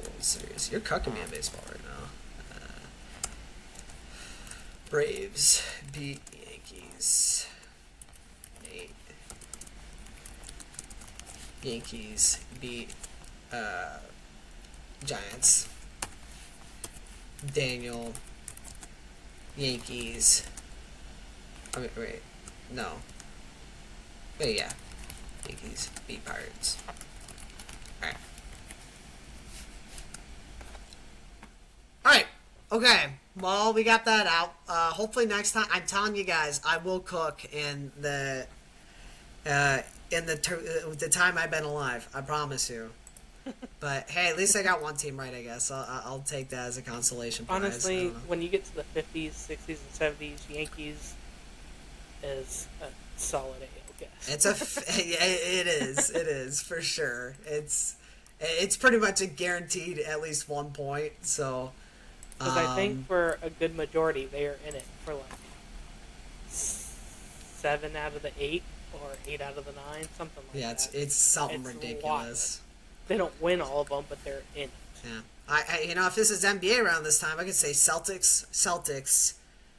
B: World Series. You're cucking me in baseball right now. Braves beat Yankees. 8. Yankees beat Giants. Daniel. Yankees. Wait. No. Wait, yeah. Yankees beat Pirates. Alright. Alright. Okay. Well, we got that out. Hopefully next time, I'm telling you guys, I will cook in the time I've been alive. I promise you. But hey, at least I got one team right, I guess. I'll take that as a consolation prize.
A: Honestly, when you get to the 50s, 60s, and 70s, Yankees is a solid AL guess.
B: It is for sure. It's pretty much a guaranteed at least 1 point. So,
A: because I think for a good majority, they are in it for like 7 out of the 8 or 8 out of the 9, something like that.
B: Yeah, it's something
A: It's
B: ridiculous.
A: wild. They don't win all of them, but they're in it.
B: Yeah, I if this is NBA around this time, I could say Celtics,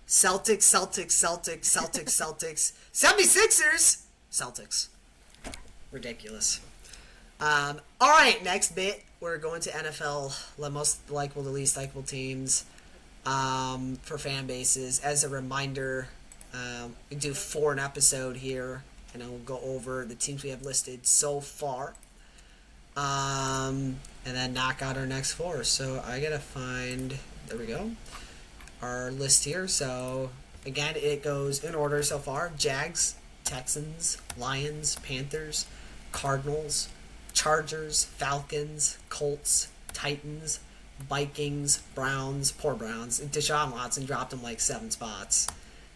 B: 76ers, Celtics. Ridiculous. All right, next bit, we're going to NFL, the most likable to least likable teams for fan bases. As a reminder, we do 4 an episode here, and I will go over the teams we have listed so far. And then knock out our next 4. So I gotta find, there we go, our list here. So again, it goes in order so far: Jags, Texans, Lions, Panthers, Cardinals, Chargers, Falcons, Colts, Titans, Vikings, Browns. Poor Browns. Deshaun Watson dropped them like 7 spots.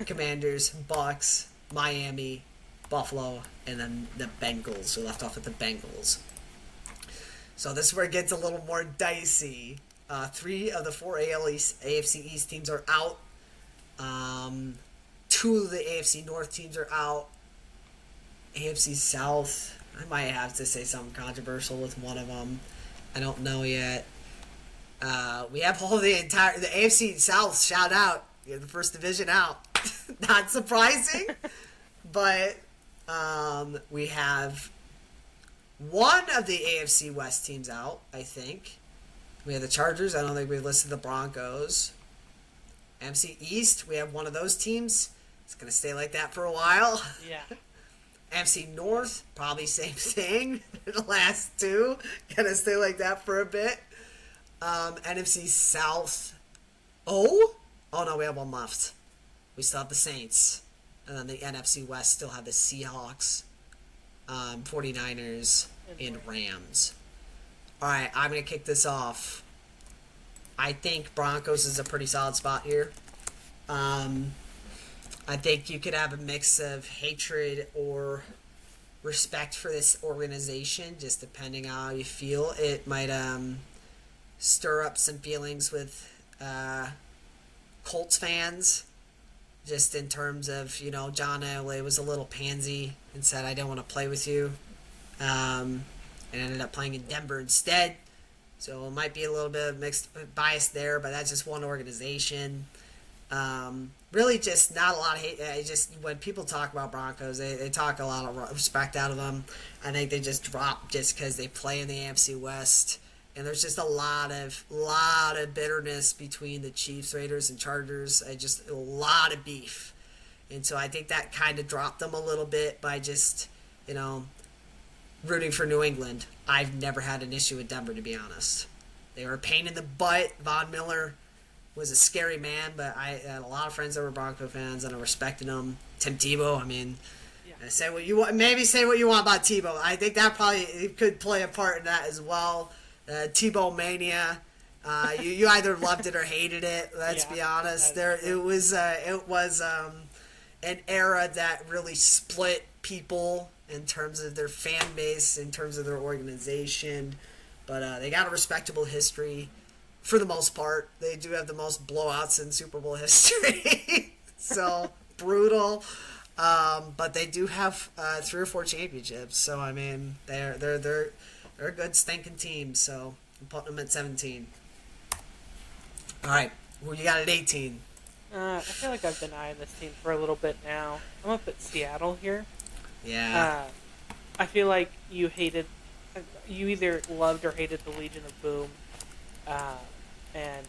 B: Commanders, Bucks, Miami, Buffalo, and then the Bengals. We left off with the Bengals. So this is where it gets a little more dicey. 3 of the 4 AFC East teams are out. 2 of the AFC North teams are out. AFC South, I might have to say something controversial with one of them. I don't know yet. We have all the AFC South. Shout out, you're the first division out. Not surprising, but we have 1 of the AFC West teams out, I think. We have the Chargers. I don't think we've listed the Broncos. NFC East, we have 1 of those teams. It's going to stay like that for a while.
A: Yeah.
B: NFC North, probably same thing. The last 2, going to stay like that for a bit. NFC South. Oh no, we have 1 left. We still have the Saints. And then the NFC West still have the Seahawks, 49ers, and Rams. Alright, I'm going to kick this off. I think Broncos is a pretty solid spot here. I think you could have a mix of hatred or respect for this organization, just depending on how you feel. It might stir up some feelings with Colts fans, just in terms of, John Elway was a little pansy and said, I don't want to play with you. and ended up playing in Denver instead. So it might be a little bit of mixed bias there, but that's just one organization. Really, just not a lot of hate. Just when people talk about Broncos, they talk a lot of respect out of them. I think they just drop just because they play in the AFC West, and there's just a lot of bitterness between the Chiefs, Raiders, and Chargers. Just a lot of beef, and so I think that kind of dropped them a little bit by just rooting for New England. I've never had an issue with Denver, to be honest. They were a pain in the butt. Von Miller was a scary man, but I had a lot of friends that were Bronco fans, and I respected them. Tim Tebow, I mean, say what you want. Maybe say what you want about Tebow. I think that probably could play a part in that as well. Tebow mania. You either loved it or hated it. Let's be honest. It was an era that really split people in terms of their fan base, in terms of their organization. But they got a respectable history. For the most part, they do have the most blowouts in Super Bowl history. So brutal, but they do have 3 or 4 championships. So I mean, they're a good stinking team. So I'm putting them at 17. All right, who you got at 18?
A: I feel like I've been eyeing this team for a little bit now. I'm gonna put Seattle here.
B: Yeah.
A: I feel like you either loved or hated the Legion of Boom. And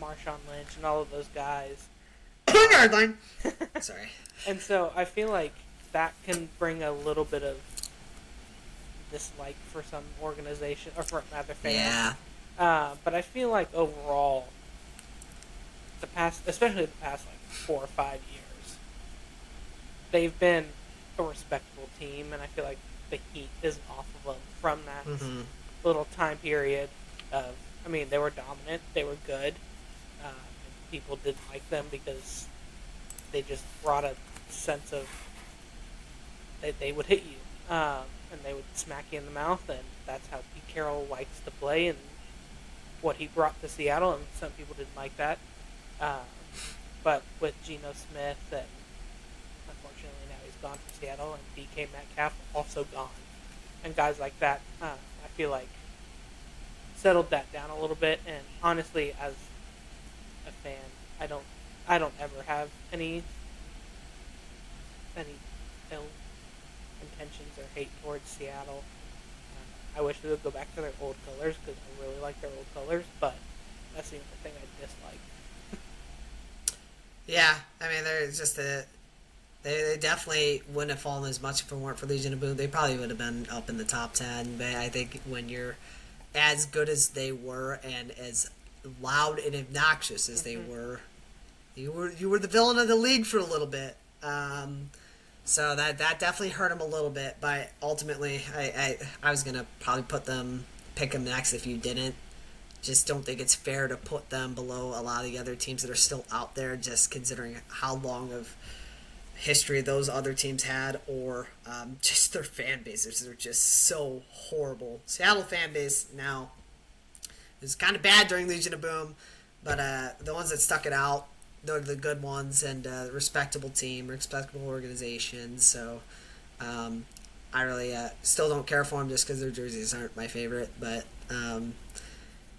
A: Marshawn Lynch and all of those guys.
B: Yard line. Sorry.
A: And so I feel like that can bring a little bit of dislike for some organization, or for rather fans.
B: Yeah.
A: But I feel like overall, especially the past like 4 or 5 years, they've been a respectable team, and I feel like the heat isn't off of them from that little time period of. I mean, they were dominant. They were good. People didn't like them because they just brought a sense of that they would hit you, and they would smack you in the mouth, and that's how Pete Carroll likes to play, and what he brought to Seattle, and some people didn't like that. But with Geno Smith, and unfortunately now he's gone from Seattle, and DK Metcalf also gone, and guys like that, I feel like settled that down a little bit. And honestly, as a fan, I don't ever have any ill intentions or hate towards Seattle. I wish they would go back to their old colors because I really like their old colors, but that's the only thing I dislike.
B: Yeah, I mean, they're just they definitely wouldn't have fallen as much if it weren't for Legion of Boom. They probably would have been up in the top 10, but I think when you're as good as they were and as loud and obnoxious as they were, you were the villain of the league for a little bit. So that definitely hurt them a little bit. But ultimately, I was gonna probably pick them next if you didn't. Just don't think it's fair to put them below a lot of the other teams that are still out there, just considering how long of history those other teams had, or just their fan bases are just so horrible. Seattle fan base now is kind of bad during Legion of Boom, but the ones that stuck it out, they're the good ones, and respectable team, respectable organization. So I really still don't care for them just because their jerseys aren't my favorite, but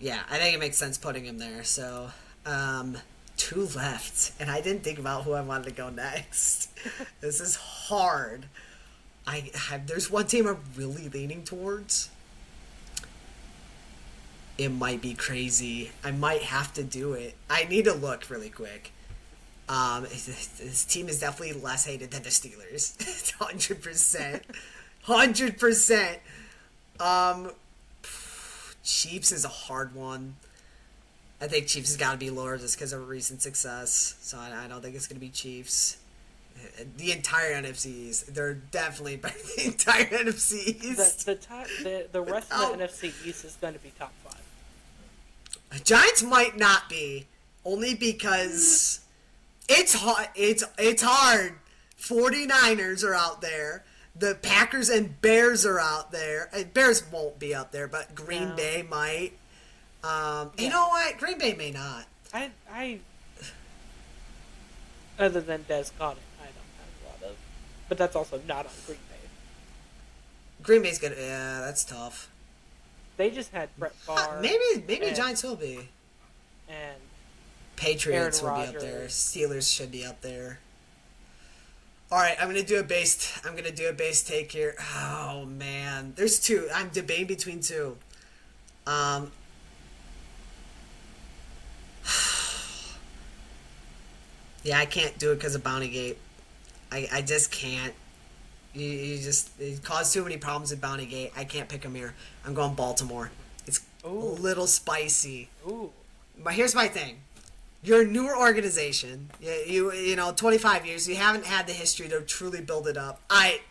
B: yeah, I think it makes sense putting them there. So 2 left, and I didn't think about who I wanted to go next. This is hard. There's one team I'm really leaning towards. It might be crazy. I might have to do it. I need to look really quick. This team is definitely less hated than the Steelers. 100%. 100%. Chiefs is a hard one. I think Chiefs has got to be lower just because of recent success. So I don't think it's going to be Chiefs. The entire NFC East. They're definitely better than the entire NFC East.
A: The rest of the NFC East is going to be top 5.
B: Giants might not be, only because it's hard. It's hard. 49ers are out there. The Packers and Bears are out there. Bears won't be up there, but Green Bay might. You know what? Green Bay may not.
A: I other than Des Cotton, I don't have a lot of, but that's also not on Green
B: Green Bay's good. Yeah, that's tough.
A: They just had Brett Favre.
B: Maybe
A: and,
B: Giants will be.
A: And
B: Patriots will
A: Aaron
B: be up there.
A: Rodgers.
B: Steelers should be up there. All right, I'm gonna do a base take here. Oh man, there's two. I'm debating between two. Um, yeah, I can't do it because of Bounty Gate. I just can't. You just it caused too many problems with Bounty Gate. I can't pick them here. I'm going Baltimore. It's a little spicy.
A: Ooh.
B: But here's my thing. You're a newer organization. You know, 25 years. You haven't had the history to truly build it up.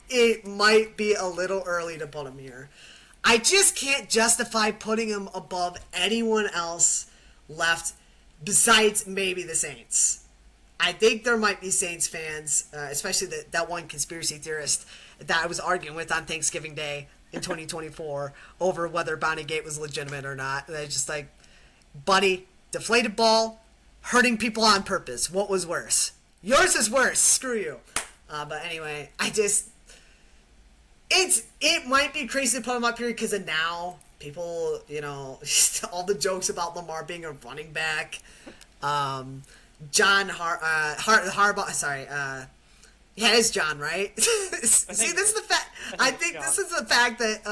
B: It might be a little early to put them here. I just can't justify putting them above anyone else left besides maybe the Saints. I think there might be Saints fans, especially that one conspiracy theorist that I was arguing with on Thanksgiving Day in 2024 over whether Bounty Gate was legitimate or not. And they're just like, buddy, deflated ball, hurting people on purpose. What was worse? Yours is worse. Screw you. But anyway, it might be crazy to put him up here because of now. People, you know, all the jokes about Lamar being a running back. Harbaugh. Sorry. Yeah, it's John, right? See, this is the fact. I think this is the fact that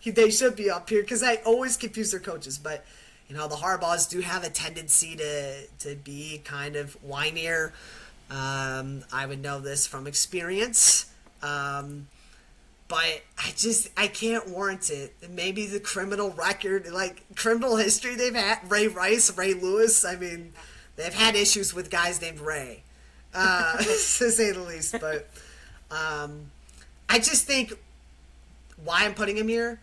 B: they should be up here because I always confuse their coaches. But you know, the Harbaughs do have a tendency to be kind of whinier. I would know this from experience. But I can't warrant it. Maybe the criminal record, like criminal history they've had, Ray Rice, Ray Lewis. I mean, they've had issues with guys named Ray, to say the least. But I just think why I'm putting him here,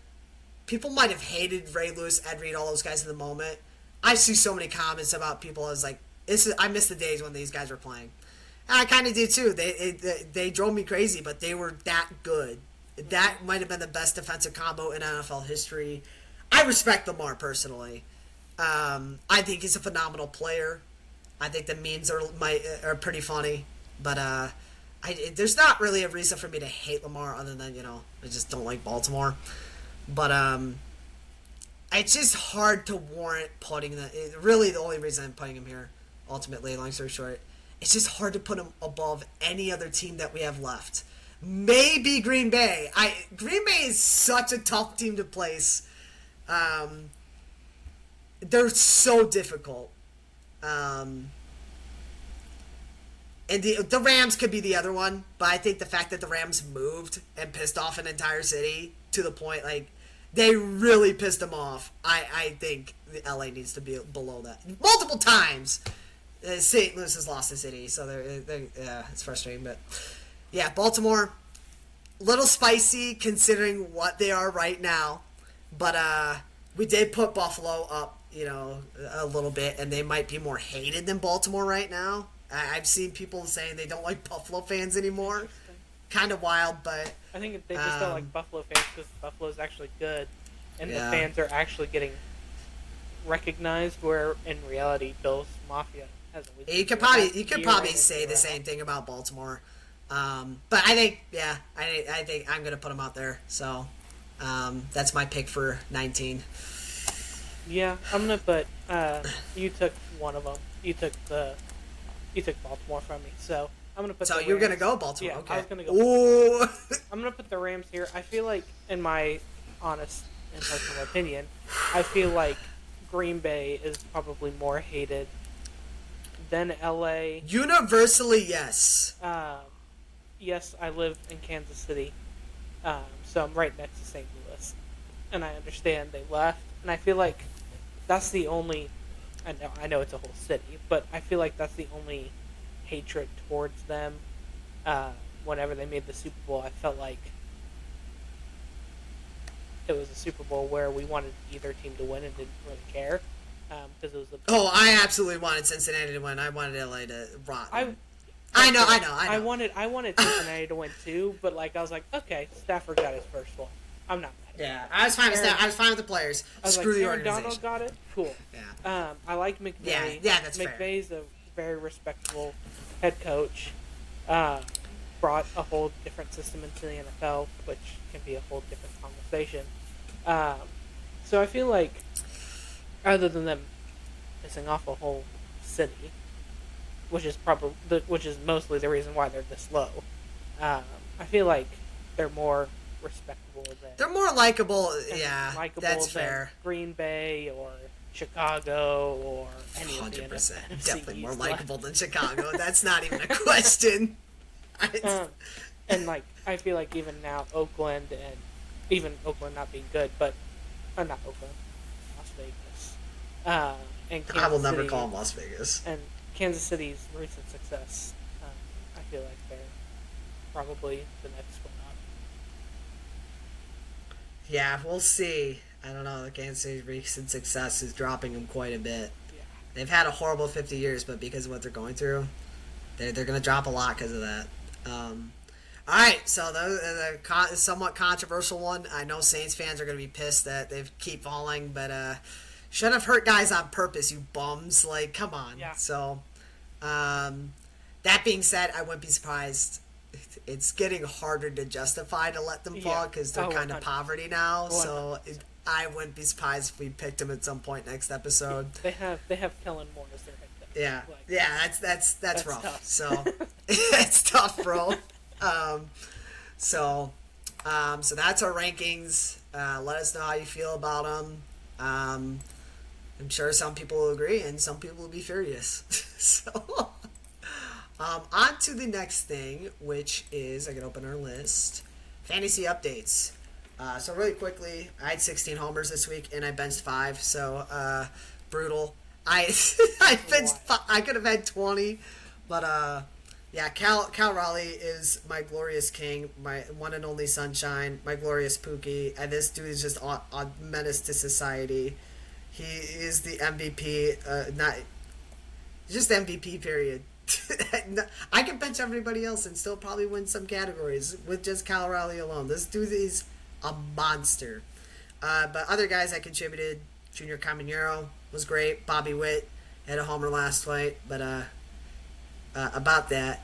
B: people might have hated Ray Lewis, Ed Reed, all those guys in the moment. I see so many comments about people as like, I miss the days when these guys were playing. And I kind of did too. They drove me crazy, but they were that good. That might have been the best defensive combo in NFL history. I respect Lamar personally. I think he's a phenomenal player. I think the memes are pretty funny, but there's not really a reason for me to hate Lamar other than, you know, I just don't like Baltimore. But it's just hard to warrant putting really the only reason I'm putting him here, ultimately, long story short, it's just hard to put him above any other team that we have left. Maybe Green Bay. Green Bay is such a tough team to place. They're so difficult. And the Rams could be the other one, but I think the fact that the Rams moved and pissed off an entire city to the point, like, they really pissed them off. I think the LA needs to be below that. Multiple times, St. Louis has lost the city, so it's frustrating. But, yeah, Baltimore, little spicy considering what they are right now. But we did put Buffalo up, you know, a little bit, and they might be more hated than Baltimore right now. I've seen people saying they don't like Buffalo fans anymore. Kind of wild, but
A: I think they just don't like Buffalo fans because Buffalo's actually good, and the fans are actually getting recognized. Where in reality, Bill's Mafia hasn't.
B: You could probably say the same thing about Baltimore, but I think I think I'm gonna put them out there. So that's my pick for 19.
A: Yeah, I'm gonna put. You took one of them. You took Baltimore from me, so I'm gonna put.
B: So you're gonna go Baltimore?
A: Yeah,
B: okay.
A: I was gonna go.
B: Ooh.
A: I'm gonna put the Rams here. I feel like, in my honest and personal opinion, I feel like Green Bay is probably more hated than LA.
B: Universally, yes.
A: Yes, I live in Kansas City, so I'm right next to St. Louis, and I understand they left, and I feel like that's the only. I know it's a whole city, but I feel like that's the only hatred towards them. Whenever they made the Super Bowl, I felt like it was a Super Bowl where we wanted either team to win and didn't really care because it was.
B: I absolutely wanted Cincinnati to win. I wanted LA to rot. I know.
A: I wanted Cincinnati to win too, but like I was like, okay, Stafford got his first one. I'm not mad.
B: Yeah, I was fine with that. I was fine with the players. Screw the
A: Aaron
B: organization.
A: Donald got it. Cool.
B: Yeah.
A: I like McVay.
B: Yeah, that's
A: McVay's
B: fair.
A: a very respectable head coach. brought a whole different system into the NFL, which can be a whole different conversation. Um, so I feel like, other than them pissing off a whole city, which is mostly the reason why they're this low, um, I feel like they're more respectable than
B: They're more likable.
A: and
B: Yeah,
A: likable
B: that's
A: than
B: fair.
A: Green Bay or Chicago or any of the
B: 100%.
A: NFC
B: Definitely more
A: East.
B: likable than Chicago. That's not even a question.
A: Um, and like I feel like even now Oakland, and even Oakland not being good, but not Oakland, Las Vegas, and
B: I will
A: Kansas
B: never
A: City,
B: call them Las Vegas.
A: and Kansas City's recent success. I feel like they're probably the next one up.
B: Yeah, we'll see. I don't know. The Kansas City's recent success is dropping them quite a bit.
A: Yeah.
B: They've had a horrible 50 years, but because of what they're going through, they're going to drop a lot because of that. All right, so the somewhat controversial one. I know Saints fans are going to be pissed that they keep falling, but shouldn't have hurt guys on purpose, you bums. Like, come on.
A: Yeah.
B: So, that being said, I wouldn't be surprised. It's getting harder to justify to let them fall
A: Yeah.
B: because they're
A: Oh,
B: kind of
A: 100%.
B: poverty now. So
A: 100%.
B: I wouldn't be surprised if we picked them at some point next episode.
A: They have Kellen Moore as their head coach.
B: Yeah,
A: Like,
B: yeah, that's rough.
A: tough.
B: So it's tough, bro. So that's our rankings. Let us know how you feel about them. I'm sure some people will agree and some people will be furious. So on to the next thing, which is I can open our list. Fantasy updates. So really quickly, I had 16 homers this week and I benched 5. So brutal. I could have had 20, but yeah, Cal Raleigh is my glorious king, my one and only sunshine, my glorious Pookie, and this dude is just a menace to society. He is the MVP, not just MVP. Period. I can bench everybody else and still probably win some categories with just Cal Raleigh alone. This dude is a monster. But other guys that contributed, Junior Caminero was great. Bobby Witt had a homer last fight, but about that,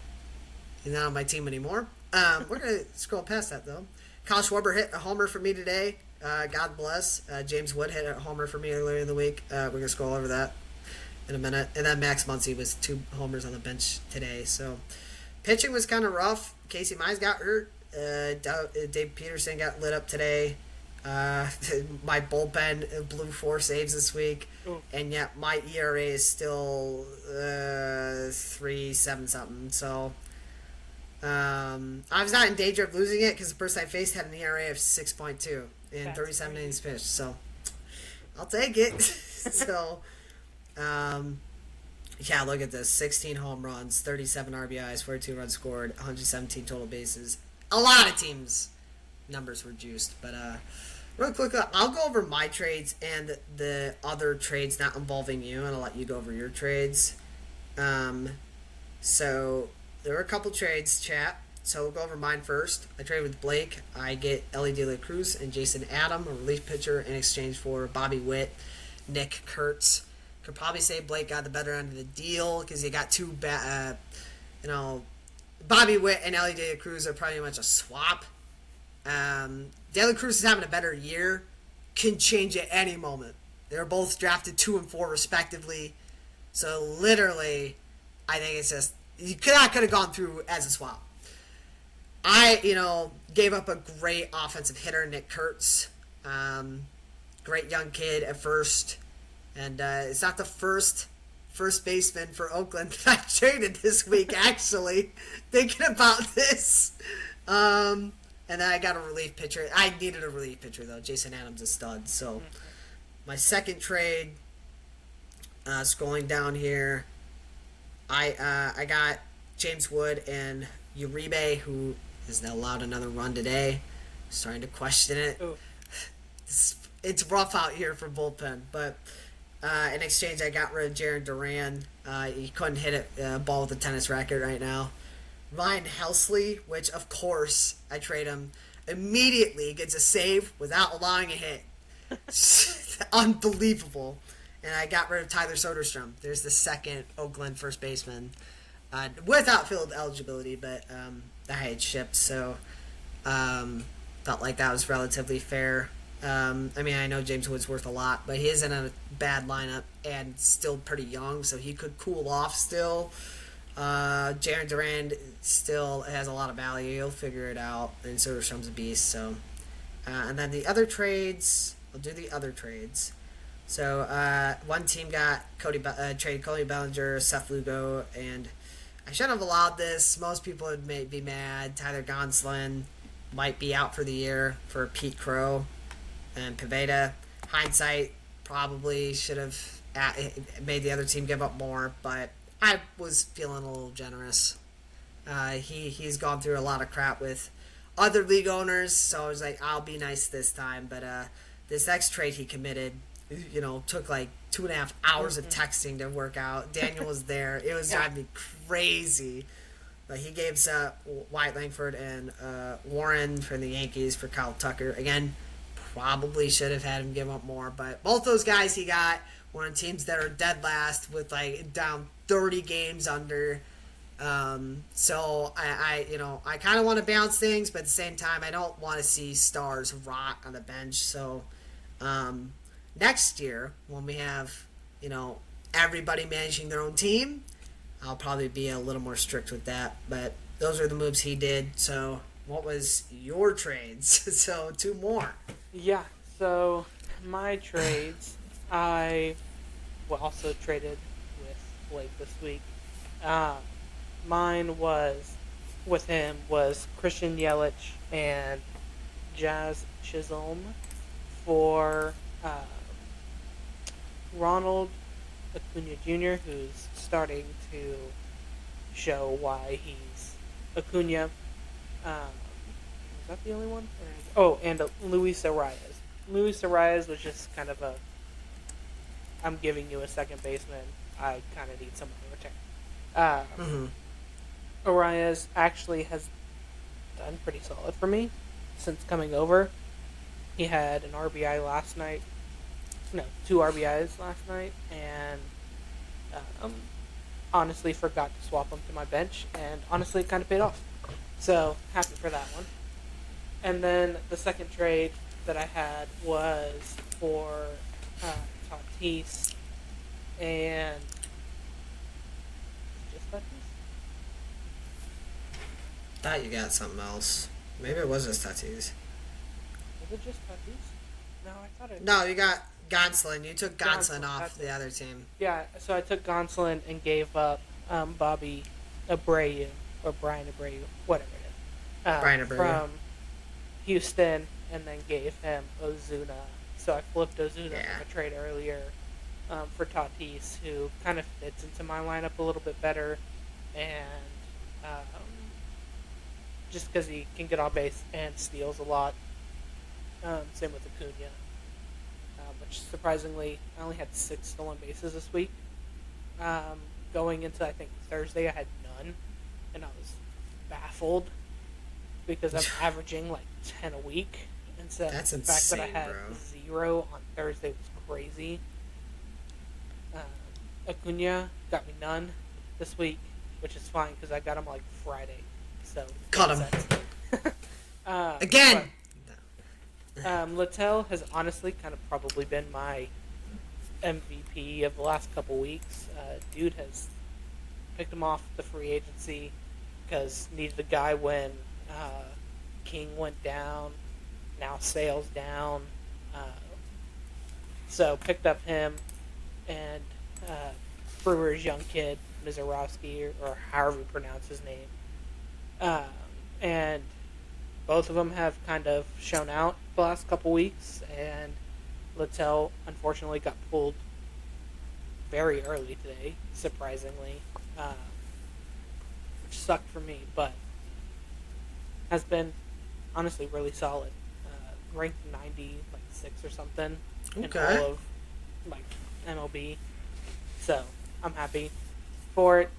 B: he's not on my team anymore. We're gonna scroll past that though. Kyle Schwarber hit a homer for me today. God bless. James Wood hit a homer for me earlier in the week. We're gonna scroll over that in a minute. And then Max Muncy was 2 homers on the bench today. So pitching was kind of rough. Casey Mize got hurt. Dave Peterson got lit up today. My bullpen blew 4 saves this week, and yet my ERA is still 3.7 something. So I was not in danger of losing it because the person I faced had an ERA of 6.2 in 37 innings pitched. So I'll take it. So yeah, look at this: 16 home runs, 37 RBIs, 42 runs scored, 117 total bases. A lot of teams' numbers were juiced, but real quick, I'll go over my trades and the other trades not involving you, and I'll let you go over your trades. So there were a couple trades, chat. So we'll go over mine first. I traded with Blake. I get Ellie De La Cruz and Jason Adam, a relief pitcher, in exchange for Bobby Witt, Nick Kurtz. Could probably say Blake got the better end of the deal because he got 2 Bobby Witt and Ellie De La Cruz are pretty much a swap. De La Cruz is having a better year. Can change at any moment. They were both drafted 2 and 4 respectively. So literally, I think it's just you could have gone through as a swap. I gave up a great offensive hitter, Nick Kurtz. Great young kid at first, and it's not the first baseman for Oakland that I traded this week. Actually, thinking about this. And then I got a relief pitcher. I needed a relief pitcher, though. Jason Adams is a stud. So, my second trade, scrolling down here, I got James Wood and Uribe, who is now allowed another run today. Starting to question it. It's rough out here for bullpen. But in exchange, I got rid of Jaron Duran. He couldn't hit a ball with a tennis racket right now. Ryan Helsley, which of course I trade him, immediately gets a save without allowing a hit. Unbelievable. And I got rid of Tyler Soderstrom. There's the second Oakland first baseman with outfield eligibility, but I had shipped, so felt like that was relatively fair. I mean, I know James Wood's worth a lot, but he isn't in a bad lineup and still pretty young, so he could cool off still. Jaron Durand still has a lot of value. He'll figure it out, and so Soderstrom's a beast. So, and then the other trades, I'll do the other trades. So, one team got traded Cody Bellinger, Seth Lugo, and I shouldn't have allowed this. Most people would be mad. Tyler Gonsolin might be out for the year for Pete Crow and Pavetta. Hindsight, probably should have made the other team give up more, but I was feeling a little generous. He's gone through a lot of crap with other league owners, so I was like, I'll be nice this time. But this next trade he committed, took like 2.5 hours of texting to work out. Daniel was there. It was driving me crazy. But he gave us Wyatt Langford and Warren for the Yankees for Kyle Tucker. Again, probably should have had him give up more, but both those guys he got were on teams that are dead last with like down 30 games under. So I kind of want to bounce things, but at the same time, I don't want to see stars rot on the bench. So next year, when we have everybody managing their own team, I'll probably be a little more strict with that. But those are the moves he did. So what was your trades? So 2 more.
A: Yeah. So my trades, I also traded with Blake this week. Mine was Christian Yelich and Jazz Chisholm for Ronald Acuna Jr., who's starting to show why he's Acuna. Was that the only one? And Luis Arias. Luis Arias was just kind of I'm giving you a second baseman. I kind of need someone to return. Arias actually has done pretty solid for me since coming over. He had an RBI last night. No, 2 RBIs last night, and honestly forgot to swap him to my bench, and honestly it kind of paid off. So, happy for that one. And then the second trade that I had was for Tatis and just Tatis?
B: Thought you got something else. Maybe it was just Tatis.
A: Was it just Tatis? No, I thought it.
B: No, you got Gonsolin. You took Gonsolin off the other team.
A: Yeah, so I took Gonsolin and gave up Bobby Abreu or Brian Abreu, whatever it is.
B: Brian Abreu
A: from Houston, and then gave him Ozuna. So I flipped Ozuna from a trade earlier for Tatis, who kind of fits into my lineup a little bit better, and just because he can get on base and steals a lot. Same with Acuna, which surprisingly I only had 6 stolen bases this week. Going into I think Thursday, I had none, and I was baffled because I'm averaging like 10 a week, and so
B: that's
A: the
B: insane,
A: fact that I had
B: bro.
A: 0 on Thursday was crazy. Acuna got me none this week, which is fine because I got him like Friday, so
B: cut him again.
A: Littell has honestly kind of probably been my MVP of the last couple weeks. Dude has picked him off the free agency because needed a guy when King went down. Now Sale's down. So picked up him and Brewer's young kid, Mizorowski, or however you pronounce his name. And both of them have kind of shown out the last couple weeks, and Littell unfortunately got pulled very early today, surprisingly, which sucked for me, but has been honestly really solid. Ranked 96 or something in all of MLB, so I'm happy for it.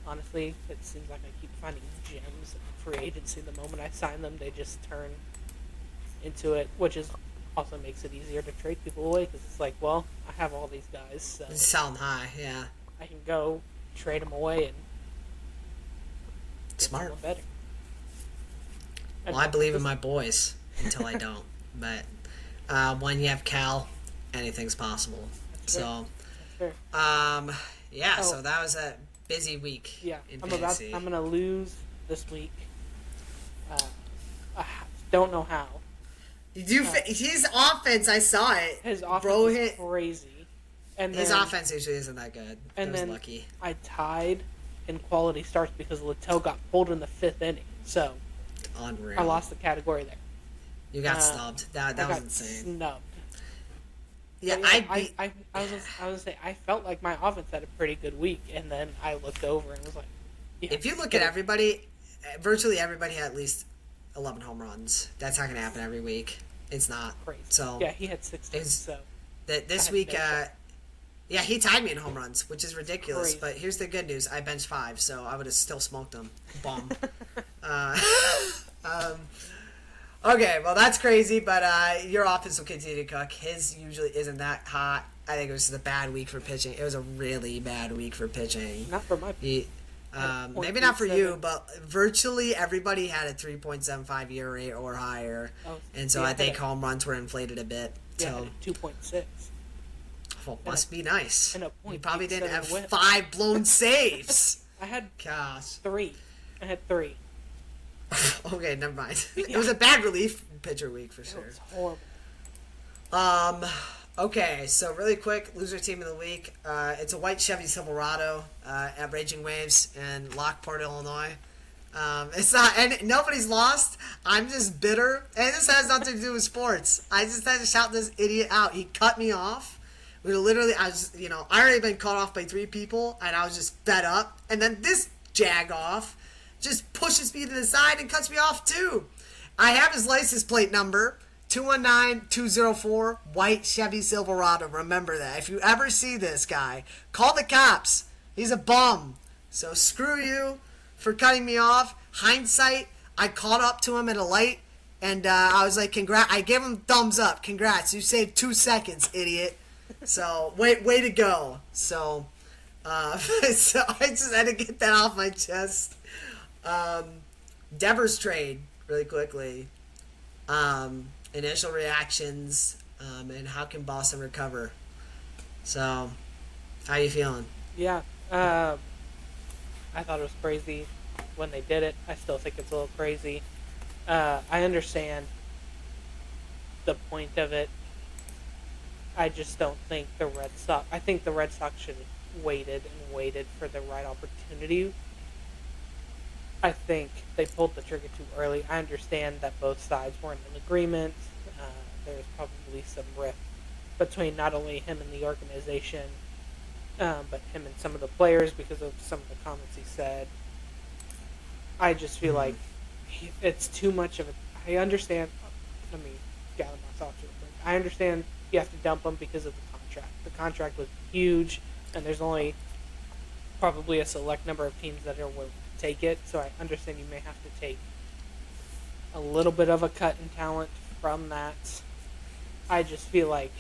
A: Honestly, it seems like I keep finding gems in free agency. The moment I sign them, they just turn into it, which is also makes it easier to trade people away because it's like, well, I have all these guys, so
B: Sound high, yeah.
A: I can go trade them away and
B: Smart.
A: someone better.
B: Well, I believe in my boys until I don't. But when you have Cal, anything's possible.
A: That's
B: So,
A: fair.
B: yeah.
A: Oh.
B: So that was a busy week.
A: Yeah,
B: in
A: I'm
B: fantasy.
A: gonna lose this week. I don't know how.
B: His offense, I saw it.
A: His offense
B: Bro
A: is
B: hit.
A: crazy. And
B: His
A: then,
B: offense usually isn't that good.
A: And
B: I was
A: then
B: lucky.
A: I tied in quality starts because Littell got pulled in the 5th inning. So
B: Unreal.
A: I lost the category there.
B: You got snubbed. That was
A: got
B: insane.
A: snubbed.
B: Yeah,
A: But I was gonna say I felt like my offense had a pretty good week, and then I looked over and was like, yeah,
B: if you look at everybody, virtually everybody had at least 11 home runs. That's not going to happen every week. It's not.
A: crazy.
B: So
A: yeah, he had 16. So
B: this
A: had
B: week,
A: no shot.
B: yeah, he tied me in home runs, which is ridiculous.
A: Crazy.
B: But here's the good news: I benched 5, so I would have still smoked him. Bum. Okay, well that's crazy, but your offense will continue to cook. His usually isn't that hot. I think it was just a bad week for pitching. It was a really bad week for pitching.
A: not for my.
B: Maybe not for you, but virtually everybody had a 3.75 ERA or higher, and so I think home runs were inflated a bit.
A: Yeah,
B: So
A: 2.6.
B: well, must be nice.
A: And a
B: You probably didn't have
A: 0.87 whip.
B: 5 blown saves.
A: I had
B: Gosh.
A: 3. I had 3.
B: Okay, never mind. It was a bad relief pitcher week for
A: It
B: sure.
A: was horrible.
B: Okay, so really quick, loser team of the week. It's a white Chevy Silverado at Raging Waves in Lockport, Illinois. It's not, and nobody's lost. I'm just bitter, and this has nothing to do with sports. I just had to shout this idiot out. He cut me off. We were literally, I already been cut off by 3 people, and I was just fed up. And then this jag-off just pushes me to the side and cuts me off too. I have his license plate number. 219-204, white Chevy Silverado. Remember that. If you ever see this guy, call the cops. He's a bum. So screw you for cutting me off. Hindsight, I caught up to him at a light, and I was like, congrats. I gave him thumbs up. Congrats. You saved 2 seconds, idiot. So, way to go. So, so I just had to get that off my chest. Devers trade, really quickly. Initial reactions, and how can Boston recover? So, how you feeling?
A: Yeah. I thought it was crazy when they did it. I still think it's a little crazy. I understand the point of it. I just don't think the Red Sox... I think the Red Sox should have waited for the right opportunity. I think they pulled the trigger too early. I understand that both sides weren't in agreement. There was probably some rift between not only him and the organization, but him and some of the players because of some of the comments he said. I just feel like it's too much of a... I understand... Let me gather my thoughts real quick. I understand you have to dump him because of the contract. The contract was huge, and there's only probably a select number of teams that are willing to take it, so I understand you may have to take a little bit of a cut in talent from that. I just feel like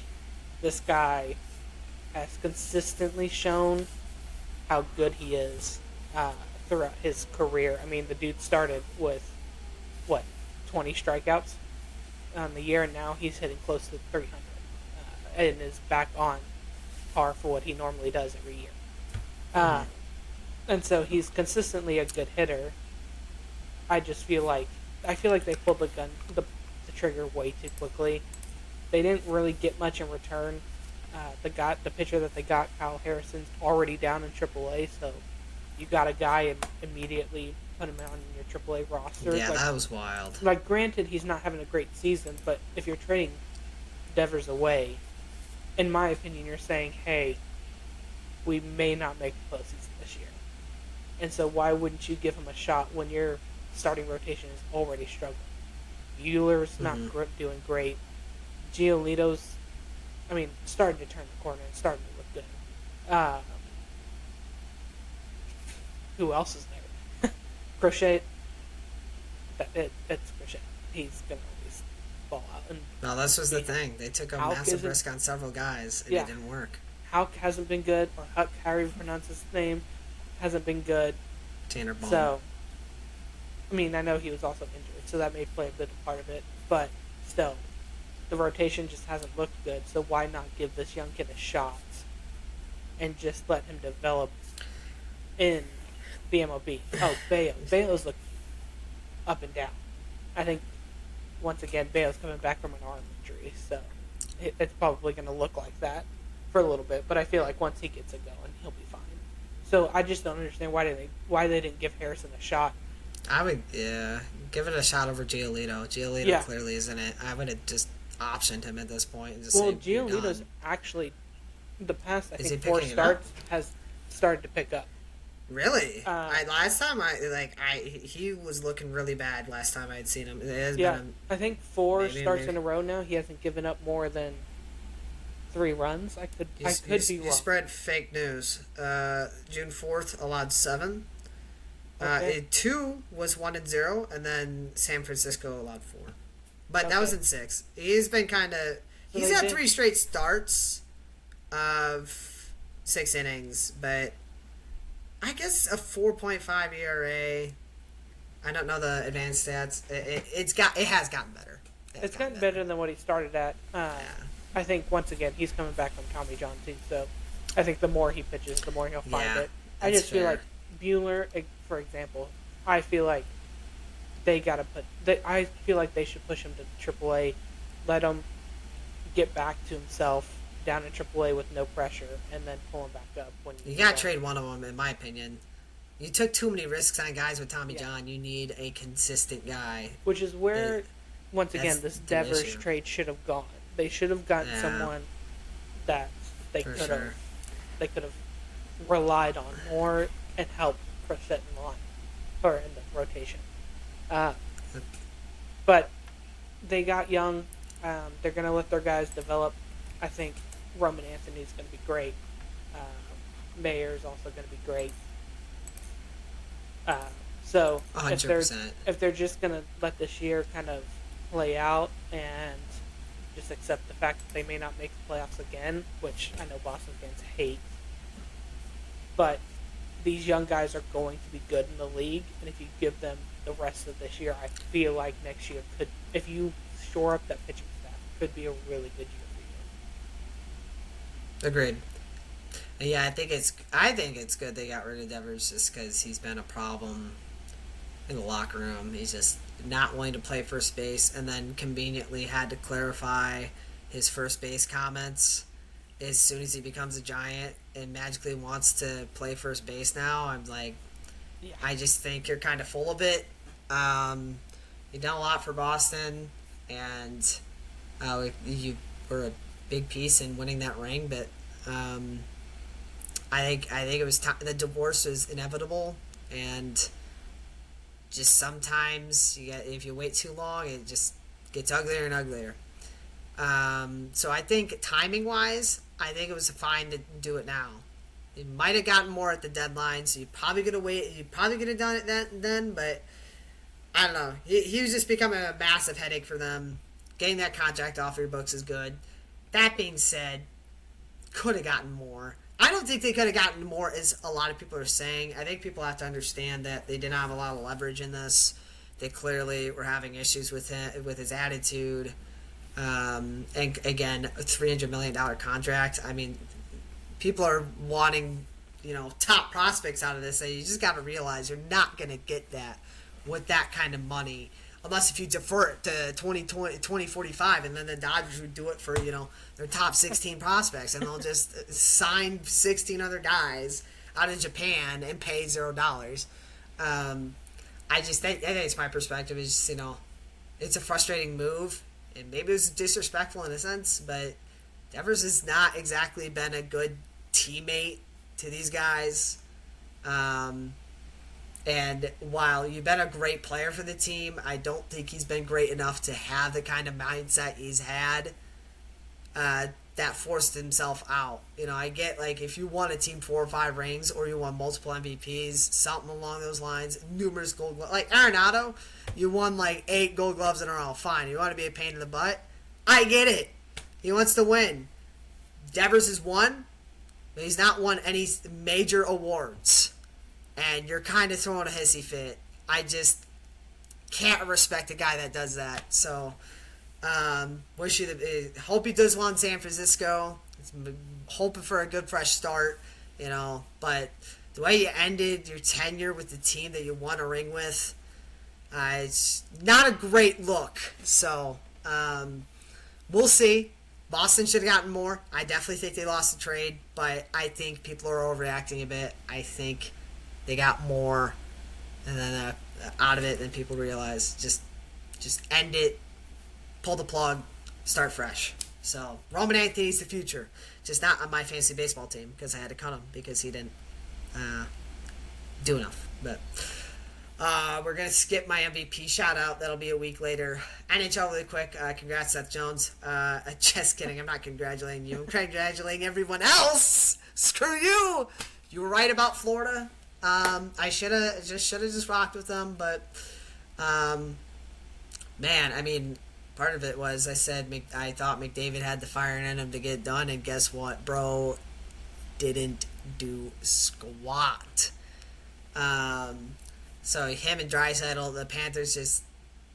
A: this guy has consistently shown how good he is throughout his career. I mean, the dude started with, 20 strikeouts on the year, and now he's hitting close to 300 and is back on par for what he normally does every year. And so he's consistently a good hitter. I feel like they pulled the trigger way too quickly. They didn't really get much in return. The pitcher that they got, Kyle Harrison's already down in AAA, so you got a guy and immediately put him on your AAA roster.
B: Yeah, that was wild.
A: Like, granted, he's not having a great season, but if you're trading Devers away, in my opinion, you're saying, hey, we may not make the postseason this year. And so why wouldn't you give him a shot when your starting rotation is already struggling? Bueller's not doing great. Giolito's, starting to turn the corner and starting to look good. Who else is there? Crochet. That's Crochet. He's going to always fall out. And
B: no, this was the thing. They took a massive risk on several guys, and it didn't work.
A: Houck hasn't been good, or Huck, however you pronounce his name, hasn't been good.
B: Tanner Ball.
A: So, I mean, I know he was also injured, so that may play a bit of part of it. But still, the rotation just hasn't looked good. So why not give this young kid a shot and just let him develop in the MLB? Oh, Bayo's looked up and down. I think once again Bayo's coming back from an arm injury, so it's probably going to look like that for a little bit. But I feel like once he gets it going, he'll be fine. So I just don't understand why they didn't give Harrison a shot.
B: I would, give it a shot over Giolito. Giolito clearly isn't it. I would have just optioned him at this point. And just
A: Giolito's actually, the past, I think, 4 starts has started to pick up.
B: Really? Last time he was looking really bad last time I had seen him.
A: I think 4 starts in a row now. He hasn't given up more than 3 runs. I could be wrong.
B: You spread fake news. June 4th allowed 7.
A: Okay.
B: 2 was 1-0, and then San Francisco allowed 4. But that was in 6. He's been kind of. He's had 3 straight starts of 6 innings, but I guess a 4.5 ERA. I don't know the advanced stats. It has gotten better.
A: It's gotten better than what he started at. I think once again he's coming back from Tommy John too, so I think the more he pitches, the more he'll find it. I just feel like Buehler, for example, I feel like they gotta I feel like they should push him to AAA, let him get back to himself down in AAA with no pressure, and then pull him back up when
B: you gotta trade one of them. In my opinion, you took too many risks on guys with Tommy John. You need a consistent guy,
A: which is where once again this Devers trade should have gone. They should have gotten someone that they could have relied on more and helped push that in the line or in the rotation. But they got young. They're going to let their guys develop. I think Roman Anthony's going to be great. Mayer's also going to be great. So
B: 100%.
A: If they're just going to let this year kind of play out and just accept the fact that they may not make the playoffs again, which I know Boston fans hate, but these young guys are going to be good in the league, and if you give them the rest of this year, I feel like next year if you shore up that pitching staff, could be a really good year for you.
B: Agreed. Yeah, I think it's good they got rid of Devers just because he's been a problem in the locker room. He's just not willing to play first base, and then conveniently had to clarify his first base comments as soon as he becomes a Giant and magically wants to play first base now. I'm like, I just think you're kind of full of it. You've done a lot for Boston, and you were a big piece in winning that ring, but I think it was the divorce was inevitable, and just sometimes if you wait too long, it just gets uglier and uglier. So I think timing wise, I think it was fine to do it now. You might have gotten more at the deadline, so you probably could have waited. You probably could have done it then, but I don't know. He was just becoming a massive headache for them. Getting that contract off your books is good. That being said, could have gotten more. I don't think they could have gotten more, as a lot of people are saying. I think people have to understand that they didn't have a lot of leverage in this. They clearly were having issues with his attitude. And again, a $300 million contract. I mean, people are wanting, top prospects out of this. So you just got to realize you're not going to get that with that kind of money, unless if you defer it to 2045, and then the Dodgers would do it for, their top 16 prospects, and they'll just sign 16 other guys out of Japan and pay $0. I think it's my perspective is just, it's a frustrating move, and maybe it was disrespectful in a sense, but Devers has not exactly been a good teammate to these guys. And while you've been a great player for the team, I don't think he's been great enough to have the kind of mindset he's had that forced himself out. I get, if you won a team 4 or 5 rings, or you won multiple MVPs, something along those lines, numerous gold gloves. Like Arenado, you won 8 gold gloves in a row. Fine. You want to be a pain in the butt? I get it. He wants to win. Devers has won, but he's not won any major awards. And you're kind of throwing a hissy fit. can't respect a guy that does that. So, hope he does well in San Francisco. Hoping for a good fresh start, But the way you ended your tenure with the team that you won a ring with, it's not a great look. So, we'll see. Boston should have gotten more. I definitely think they lost the trade, but I think people are overreacting a bit. I think they got more and then out of it than people realize. Just end it, pull the plug, start fresh. So Roman Anthony's the future, just not on my fantasy baseball team because I had to cut him because he didn't do enough. But we're going to skip my MVP shout out. That'll be a week later. NHL really quick. Congrats, Seth Jones. Just kidding. I'm not congratulating you. I'm congratulating everyone else. Screw you. You were right about Florida. I should have just rocked with them. But, man, I mean, part of it was I thought McDavid had the fire in him to get it done. And guess what, bro? Didn't do squat. So him and Draisaitl, the Panthers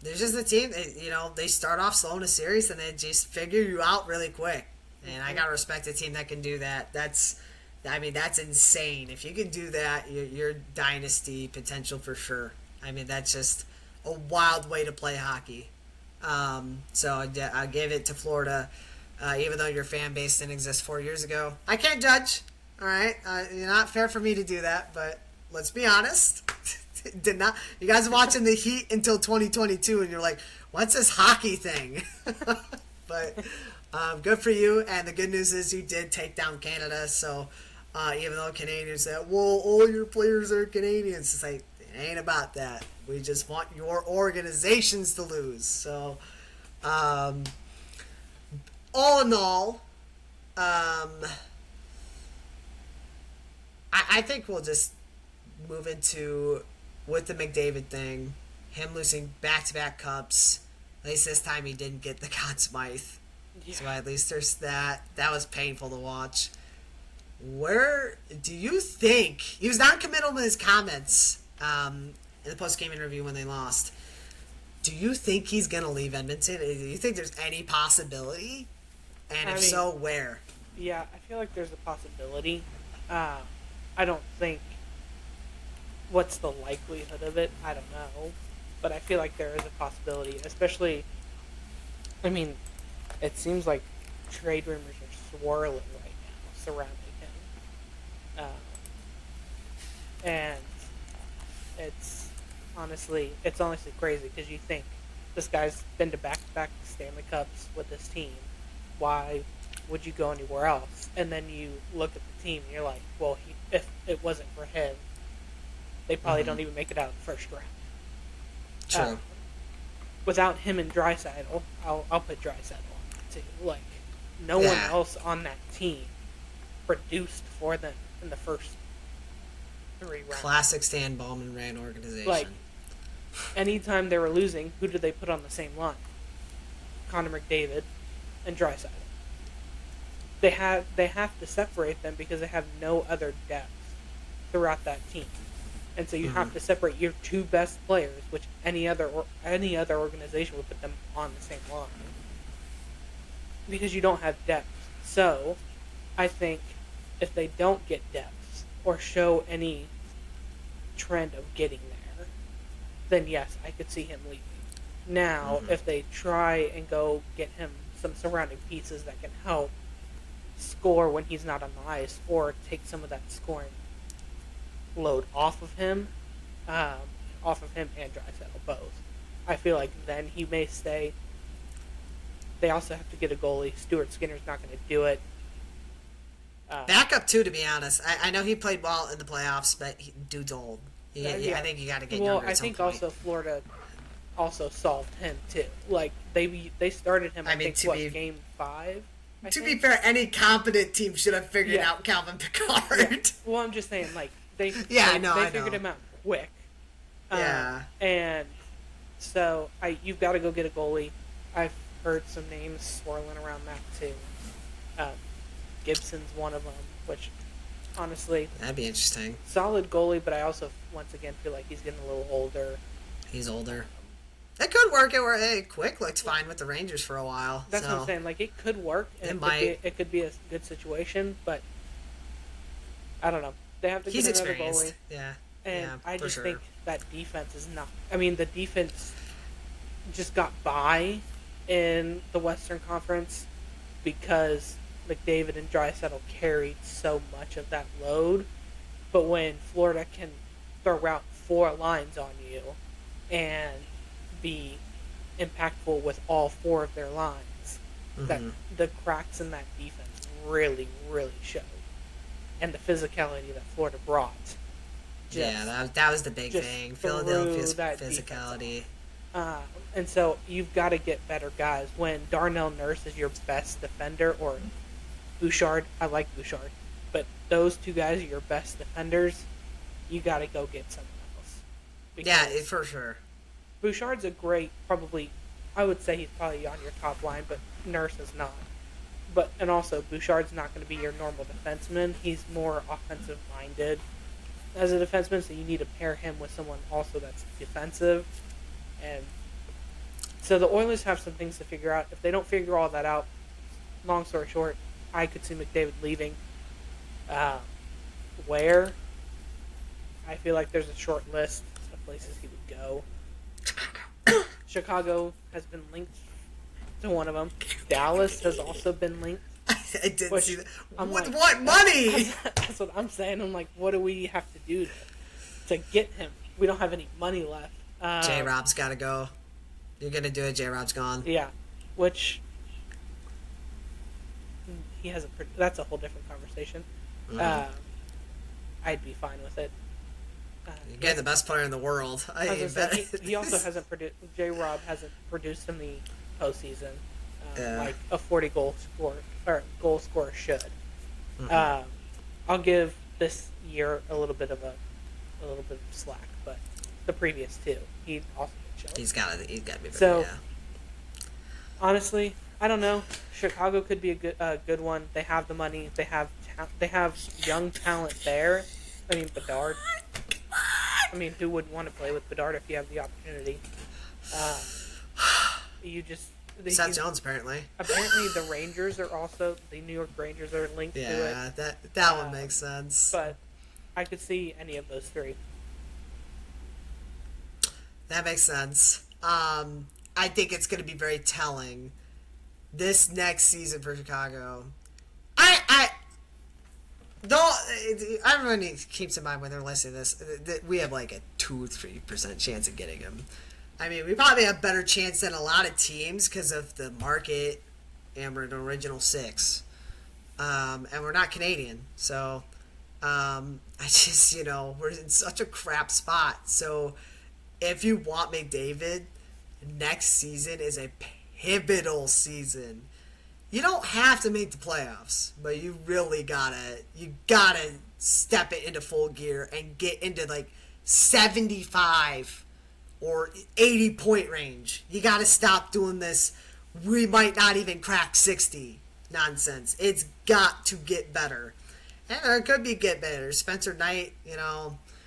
B: they're just a team. They start off slow in a series and they just figure you out really quick. And I gotta respect a team that can do that. That's insane. If you can do that, you're dynasty potential for sure. I mean, that's just a wild way to play hockey. So I gave it to Florida, even though your fan base didn't exist 4 years ago. I can't judge. All right, you're not fair for me to do that, but let's be honest. Did not. You guys are watching the Heat until 2022, and you're like, "What's this hockey thing?" But good for you. And the good news is you did take down Canada. So even though Canadians say, "Well, all your players are Canadians," it's like it ain't about that. We just want your organizations to lose. So all in all, I think we'll just move into. With the McDavid thing, him losing back-to-back cups. At least this time he didn't get the Conn Smythe. Yeah. So at least there's that. That was painful to watch. Where do you think... He was non-committal in his comments in the post-game interview when they lost. Do you think he's going to leave Edmonton? Do you think there's any possibility? And if so, where?
A: Yeah, I feel like there's a possibility. I don't think... What's the likelihood of it? I don't know. But I feel like there is a possibility, especially, I mean, it seems like trade rumors are swirling right now surrounding him. And it's honestly crazy because you think this guy's been to back-to-back Stanley Cups with this team. Why would you go anywhere else? And then you look at the team and you're like, well, if it wasn't for him, they probably don't even make it out of the first round.
B: True.
A: Without him and Draisaitl, I'll put Draisaitl on that too. Like, no one else on that team produced for them in the first 3 rounds.
B: Classic Stan Bowman ran organization.
A: Like, anytime they were losing, who did they put on the same line? Connor McDavid and Draisaitl. They have to separate them because they have no other depth throughout that team. And so you have to separate your 2 best players, which any other organization would put them on the same line, because you don't have depth. So, I think if they don't get depth or show any trend of getting there, then yes, I could see him leaving. Now, if they try and go get him some surrounding pieces that can help score when he's not on the ice, or take some of that scoring load off of him and Draisaitl both, I feel like then he may stay. They also have to get a goalie. Stuart Skinner's not going to do it.
B: Backup too, to be honest. I know he played well in the playoffs, but dude's old. I think you got to get younger. Well,
A: I think also Florida also solved him too. Like they started him. I think game 5.
B: To be fair, any competent team should have figured out Calvin Pickard.
A: Yeah. Well, I'm just saying, like they figured him out quick. And so you've got to go get a goalie. I've heard some names swirling around that too. Gibson's one of them, which honestly,
B: that'd be interesting.
A: Solid goalie, but I also once again feel like he's getting a little older.
B: He's older. It could work. Quick looked fine with the Rangers for a while.
A: That's what I'm saying. Like, it could work, and it could be a good situation, but I don't know. They have to
B: He's
A: get another
B: experienced.
A: goalie.
B: Yeah.
A: And
B: yeah,
A: I just
B: sure.
A: think that defense is not. I mean, the defense just got by in the Western Conference because McDavid and Draisaitl carried so much of that load. But when Florida can throw out 4 lines on you and be impactful with all 4 of their lines, that the cracks in that defense really, really showed. And the physicality that Florida brought.
B: That was the big thing. Philadelphia's physicality.
A: And so you've got to get better guys. When Darnell Nurse is your best defender, or Bouchard, I like Bouchard, but those 2 guys are your best defenders, you got to go get someone else.
B: Yeah, for sure.
A: Bouchard's a great, probably, I would say he's probably on your top line, but Nurse is not. And also, Bouchard's not going to be your normal defenseman. He's more offensive-minded as a defenseman, so you need to pair him with someone also that's defensive. And so the Oilers have some things to figure out. If they don't figure all that out, long story short, I could see McDavid leaving. Where? I feel like there's a short list of places he would go. Chicago has been linked to one of them. Dallas has also been linked.
B: I didn't see that.
A: What
B: money?
A: That's what I'm saying. I'm like, what do we have to do to get him? We don't have any money left.
B: J-Rob's got to go. You're going to do it, J-Rob's gone.
A: Yeah, which he hasn't. That's a whole different conversation. I'd be fine with it.
B: You're getting the best player in the world.
A: He also hasn't produced. J-Rob hasn't produced in the postseason like a 40-goal scorer should. I'll give this year a little bit of slack, but the previous 2, he also did show.
B: He's got to be better.
A: So, honestly, I don't know. Chicago could be a good one. They have the money. They have young talent there. I mean, Bedard. I mean, who would want to play with Bedard if you have the opportunity?
B: Seth Jones, apparently.
A: Apparently, the Rangers are also, the New York Rangers are linked to it.
B: Yeah, that one makes sense.
A: But I could see any of those 3.
B: That makes sense. I think it's going to be very telling this next season for Chicago. Everyone keeps in mind when they're listening to this that we have like a 2-3% chance of getting him. I mean, we probably have better chance than a lot of teams because of the market, and we're an original 6, and we're not Canadian, so I just we're in such a crap spot. So if you want McDavid, next season is a pivotal season. You don't have to make the playoffs, but you really gotta step it into full gear and get into like 75 or 80 point range. You gotta stop doing this. We might not even crack 60 nonsense. It's got to get better, and there could be get better. Spencer Knight,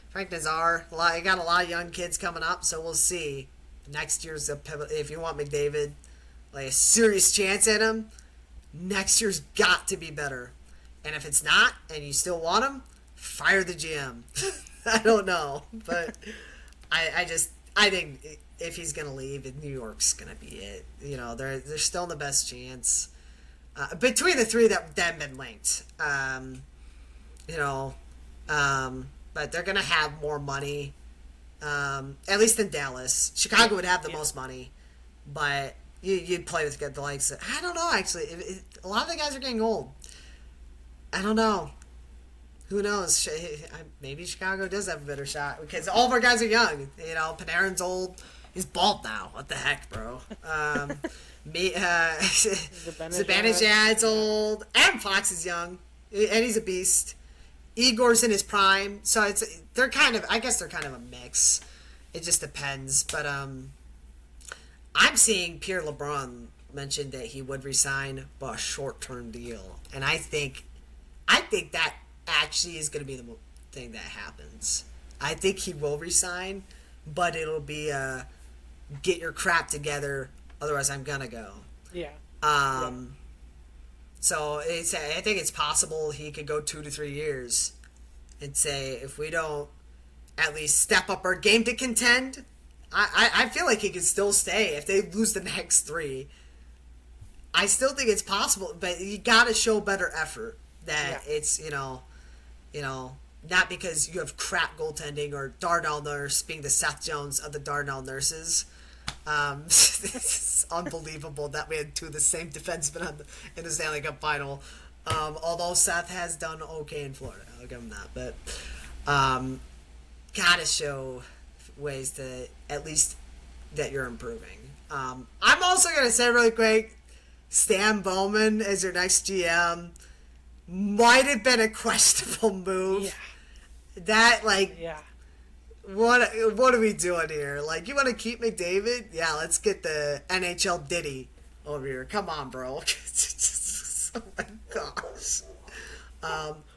B: Frank Nazar. You got a lot of young kids coming up, so we'll see. Next year's a pivot. If you want McDavid, like a serious chance at him, next year's got to be better. And if it's not, and you still want him, fire the GM. I don't know, but I think if he's gonna leave, New York's gonna be it. They're still in the best chance between the 3 that have been linked. But they're gonna have more money, at least in Dallas. Chicago would have the most money, but you'd play with the likes. I don't know. Actually, a lot of the guys are getting old. I don't know. Who knows? Maybe Chicago does have a better shot because all of our guys are young. Panarin's old. He's bald now. What the heck, bro? Zibanejad's old. Adam Fox is young, and he's a beast. Igor's in his prime, so they're kind of a mix. It just depends, but I'm seeing Pierre LeBrun mentioned that he would resign but a short-term deal, and I think that actually is going to be the thing that happens. I think he will resign, but it'll be a get your crap together, otherwise I'm gonna go.
A: Yeah.
B: Um, so I think it's possible he could go 2 to 3 years and say, if we don't at least step up our game to contend, I feel like he could still stay if they lose the next three. I still think it's possible, but you got to show better effort. That it's not because you have crap goaltending or Darnell Nurse being the Seth Jones of the Darnell Nurses. It's unbelievable that we had two of the same defensemen in the Stanley Cup final. Although Seth has done okay in Florida, I'll give him that. But gotta show ways to at least that you're improving. I'm also gonna say really quick, Stan Bowman as your next GM might have been a questionable move.
A: Yeah.
B: That
A: Yeah.
B: What are we doing here? Like, you want to keep McDavid? Yeah, let's get the NHL Diddy over here. Come on, bro. Oh my gosh.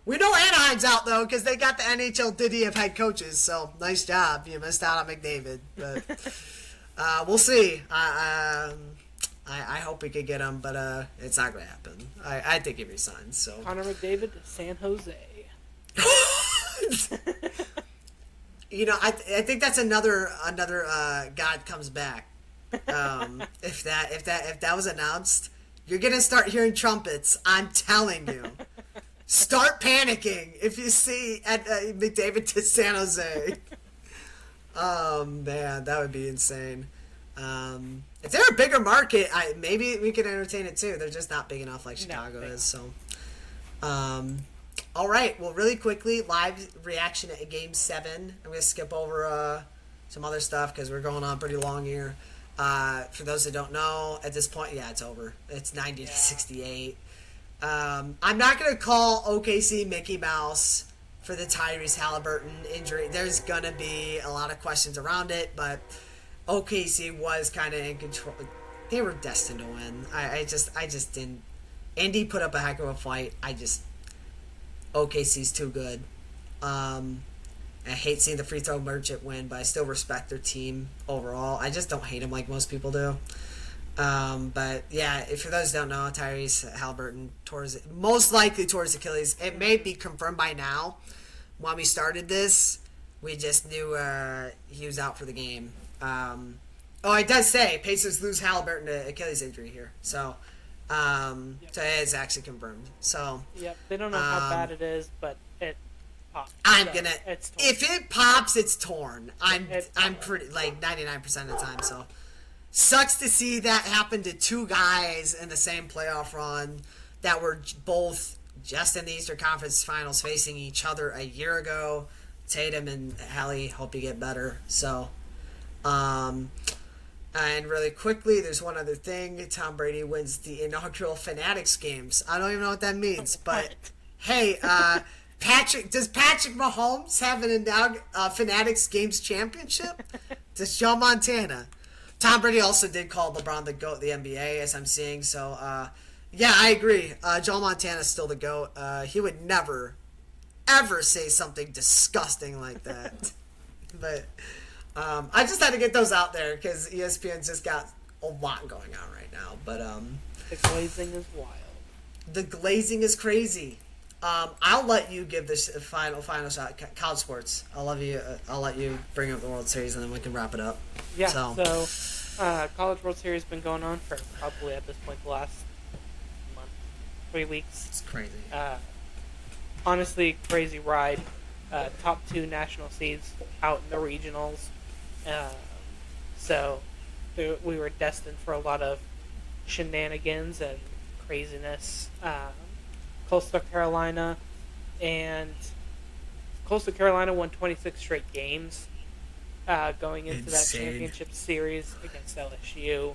B: We know Anaheim's out though because they got the NHL Diddy of head coaches. So nice job. You missed out on McDavid, but we'll see. I hope we could get him, but it's not gonna happen. I think he resigns. So
A: Connor McDavid to San Jose.
B: I think that's another God comes back. If that was announced, you're gonna start hearing trumpets. I'm telling you. Start panicking if you see McDavid to San Jose. Man, that would be insane. If they're a bigger market, maybe we could entertain it too. They're just not big enough like Chicago is. So, all right. Well, really quickly, live reaction at Game 7. I'm gonna skip over some other stuff because we're going on pretty long here. For those that don't know, at this point, it's over. It's 90 to 68. I'm not going to call OKC Mickey Mouse for the Tyrese Halliburton injury. There's going to be a lot of questions around it, but OKC was kind of in control. They were destined to win. I just didn't. Indy put up a heck of a fight. OKC's too good. I hate seeing the free throw merchant win, but I still respect their team overall. I just don't hate them like most people do. But yeah, if for those who don't know, Tyrese Halliburton most likely tore his Achilles. It may be confirmed by now. When we started this, we just knew he was out for the game. It does say Pacers lose Halliburton to Achilles injury here, so so it is actually confirmed. So
A: they don't know how bad it is, but it popped.
B: If it pops, it's torn. I'm pretty like 99% of the time. So. Sucks to see that happen to two guys in the same playoff run that were both just in the Eastern Conference Finals facing each other a year ago. Tatum and Hallie, hope you get better. So, and really quickly, there's one other thing. Tom Brady wins the inaugural Fanatics games. I don't even know what that means, but hey, does Patrick Mahomes have an Fanatics games championship? Does Joe Montana? Tom Brady also did call LeBron the GOAT of the NBA, as I'm seeing. So, I agree. Joe Montana's still the GOAT. He would never, ever say something disgusting like that. But I just had to get those out there because ESPN's just got a lot going on right now. But
A: the glazing is wild.
B: The glazing is crazy. I'll let you give this final shot. College sports. I'll let you bring up the World Series and then we can wrap it up.
A: Yeah. So College World Series has been going on for probably at this point the last month, 3 weeks.
B: It's crazy.
A: Honestly, crazy ride. Top 2 national seeds out in the regionals. So we were destined for a lot of shenanigans and craziness. Coastal Carolina won 26 straight games going into that championship series against LSU,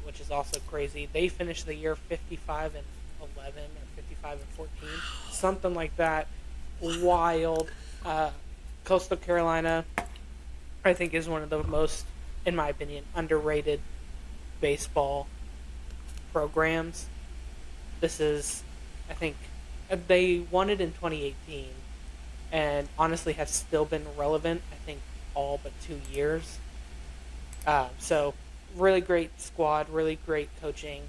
A: which is also crazy. They finished the year 55-11 or 55-14, something like that. Wild. Coastal Carolina, I think, is one of the most, in my opinion, underrated baseball programs. This is, I think, they won it in 2018 and honestly have still been relevant, I think, all but 2 years. So really great squad, really great coaching.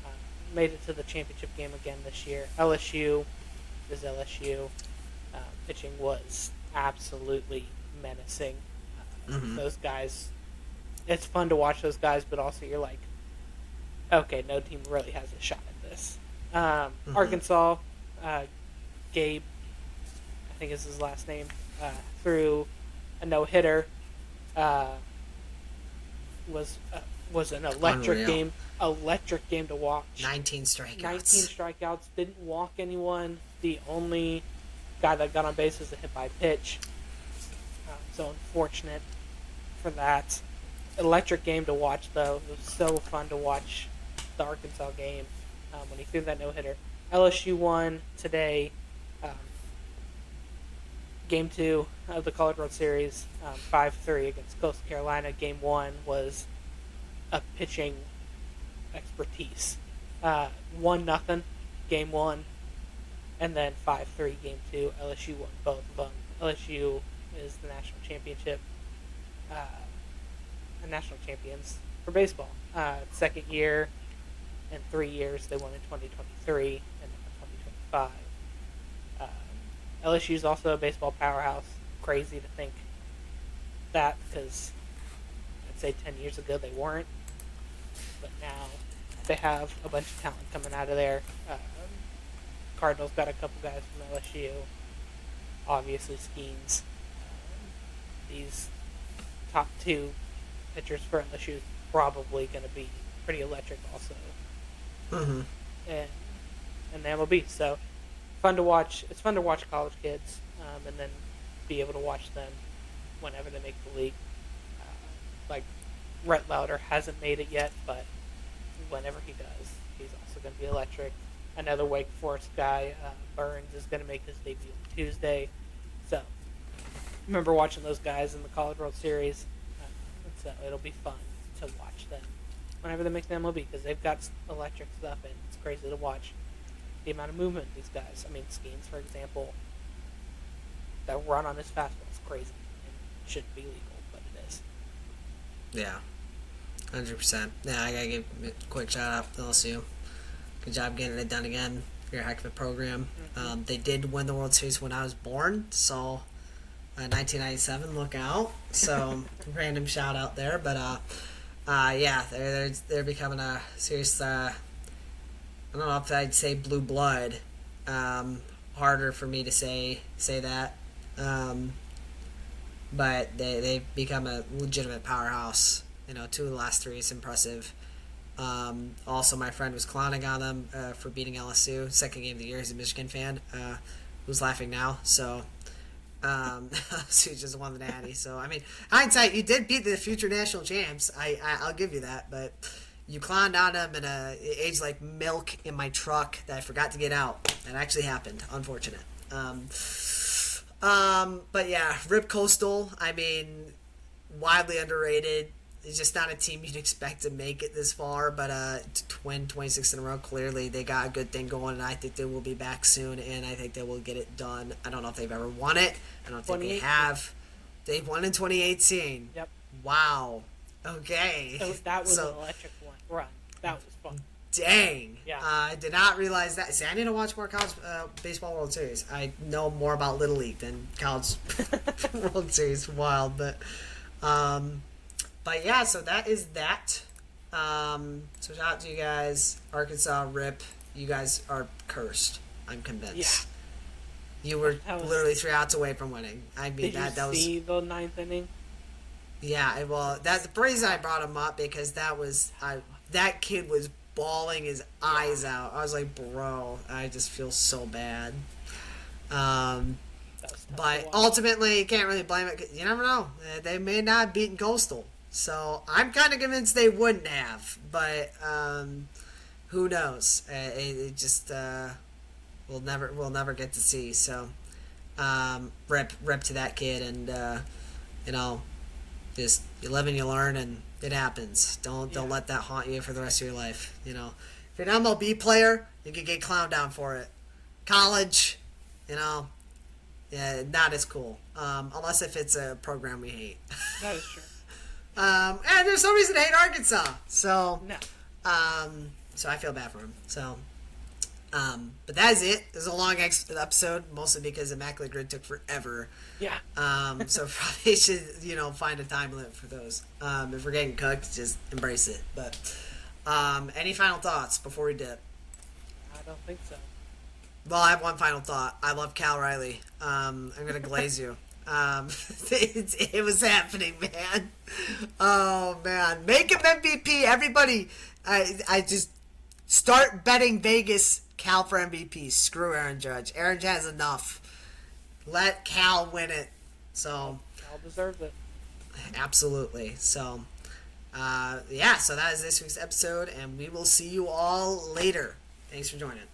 A: Uh, Made it to the championship game again this year. LSU is LSU. Pitching was absolutely menacing.
B: Mm-hmm.
A: Those guys, it's fun to watch those guys, but also you're like, okay, no team really has a shot at this.
B: Mm-hmm.
A: Arkansas, Gabe, I think is his last name, threw a no hitter. Uh, was uh, was an
B: Unreal.
A: electric game to watch.
B: 19
A: 19
B: strikeouts.
A: strikeouts, didn't walk anyone. The only guy that got on base was a hit by pitch. So unfortunate for that. Electric game to watch though. It was so fun to watch the Arkansas game when he threw that no hitter. LSU won today. Um, Game two of the College World Series, 5-3 against Coastal Carolina. Game one was a pitching expertise. 1-0 game one, and then 5-3 game two. LSU won both of them. LSU is the national championship, uh, national champions for baseball. Second year in 3 years. They won in 2023 and 2025. LSU is also a baseball powerhouse. Crazy to think that because I'd say 10 years ago they weren't, but now they have a bunch of talent coming out of there. Cardinals got a couple guys from LSU. Obviously, Skeens. These top two pitchers for LSU is probably going to be pretty electric, also,
B: Mm-hmm.
A: and the MLB. So fun to watch. It's fun to watch college kids, and then be able to watch them whenever they make the league. Like Rhett Lauder hasn't made it yet, but whenever he does, he's also going to be electric. Another Wake Forest guy, Burns, is going to make his debut on Tuesday. So, remember watching those guys in the College World Series. So, it'll be fun to watch them whenever they make the MLB because they've got electric stuff and it's crazy to watch the amount of movement these guys. I mean, Skeens, for example, that run on his fastball is crazy and shouldn't be legal, but it is.
B: Yeah. 100%. Yeah, I gotta give a quick shout out to LSU. Good job getting it done again. You're a heck of a program.
A: Mm-hmm.
B: They did win the World Series when I was born, so 1997, look out. So random shout out there, but yeah, they're becoming a serious. I don't know if I'd say blue blood. Harder for me to say that, but they've become a legitimate powerhouse. Two of the last three is impressive. Also, my friend was clowning on them for beating LSU. Second game of the year. He's a Michigan fan. Who's laughing now? So, LSU just won the natty. So, I mean, hindsight, you did beat the future national champs. I'll give you that. But you clowned on them in age like milk in my truck that I forgot to get out. That actually happened. Unfortunate. But yeah, Rip Coastal. I mean, widely underrated. It's just not a team you'd expect to make it this far, but to win 26 in a row, clearly they got a good thing going, and I think they will be back soon, and I think they will get it done. I don't know if they've ever won it. I don't think they have. They won in 2018.
A: Yep.
B: Wow. Okay.
A: That was an electric run. That was fun.
B: Dang.
A: Yeah.
B: I did not realize that. See, I need to watch more college baseball World Series. I know more about Little League than college World Series. Wild, but... But yeah, so that is that. So shout out to you guys. Arkansas, Rip. You guys are cursed. I'm convinced. Yeah. You were literally 3 outs away from winning. I mean,
A: that was... Did you see the ninth inning?
B: Yeah, well, that's the reason I brought him up because that kid was bawling his eyes out. I was like, bro, I just feel so bad. But ultimately, you can't really blame it. You never know. They may not have beaten Coastal. So I'm kind of convinced they wouldn't have, but who knows? It just we'll never get to see. So rip to that kid, and just you live and you learn, and it happens. Don't let that haunt you for the rest of your life. If you're an MLB player, you can get clowned down for it. College, yeah, not as cool. Unless if it's a program we hate.
A: That is true.
B: And there's no reason to hate Arkansas. So,
A: No.
B: so I feel bad for him. So, but that is it. It was a long episode, mostly because Immaculate Grid took forever.
A: Yeah.
B: So probably should, find a time limit for those. If we're getting cooked, just embrace it. But, any final thoughts before we dip?
A: I don't think so.
B: Well, I have one final thought. I love Cal Riley. I'm gonna glaze you. It was happening, man. Oh man, make him MVP. Everybody, I just start betting Vegas Cal for MVP. Screw Aaron Judge. Aaron Judge has enough. Let Cal win it. So
A: Cal deserves it.
B: Absolutely. So yeah. So that is this week's episode, and we will see you all later. Thanks for joining.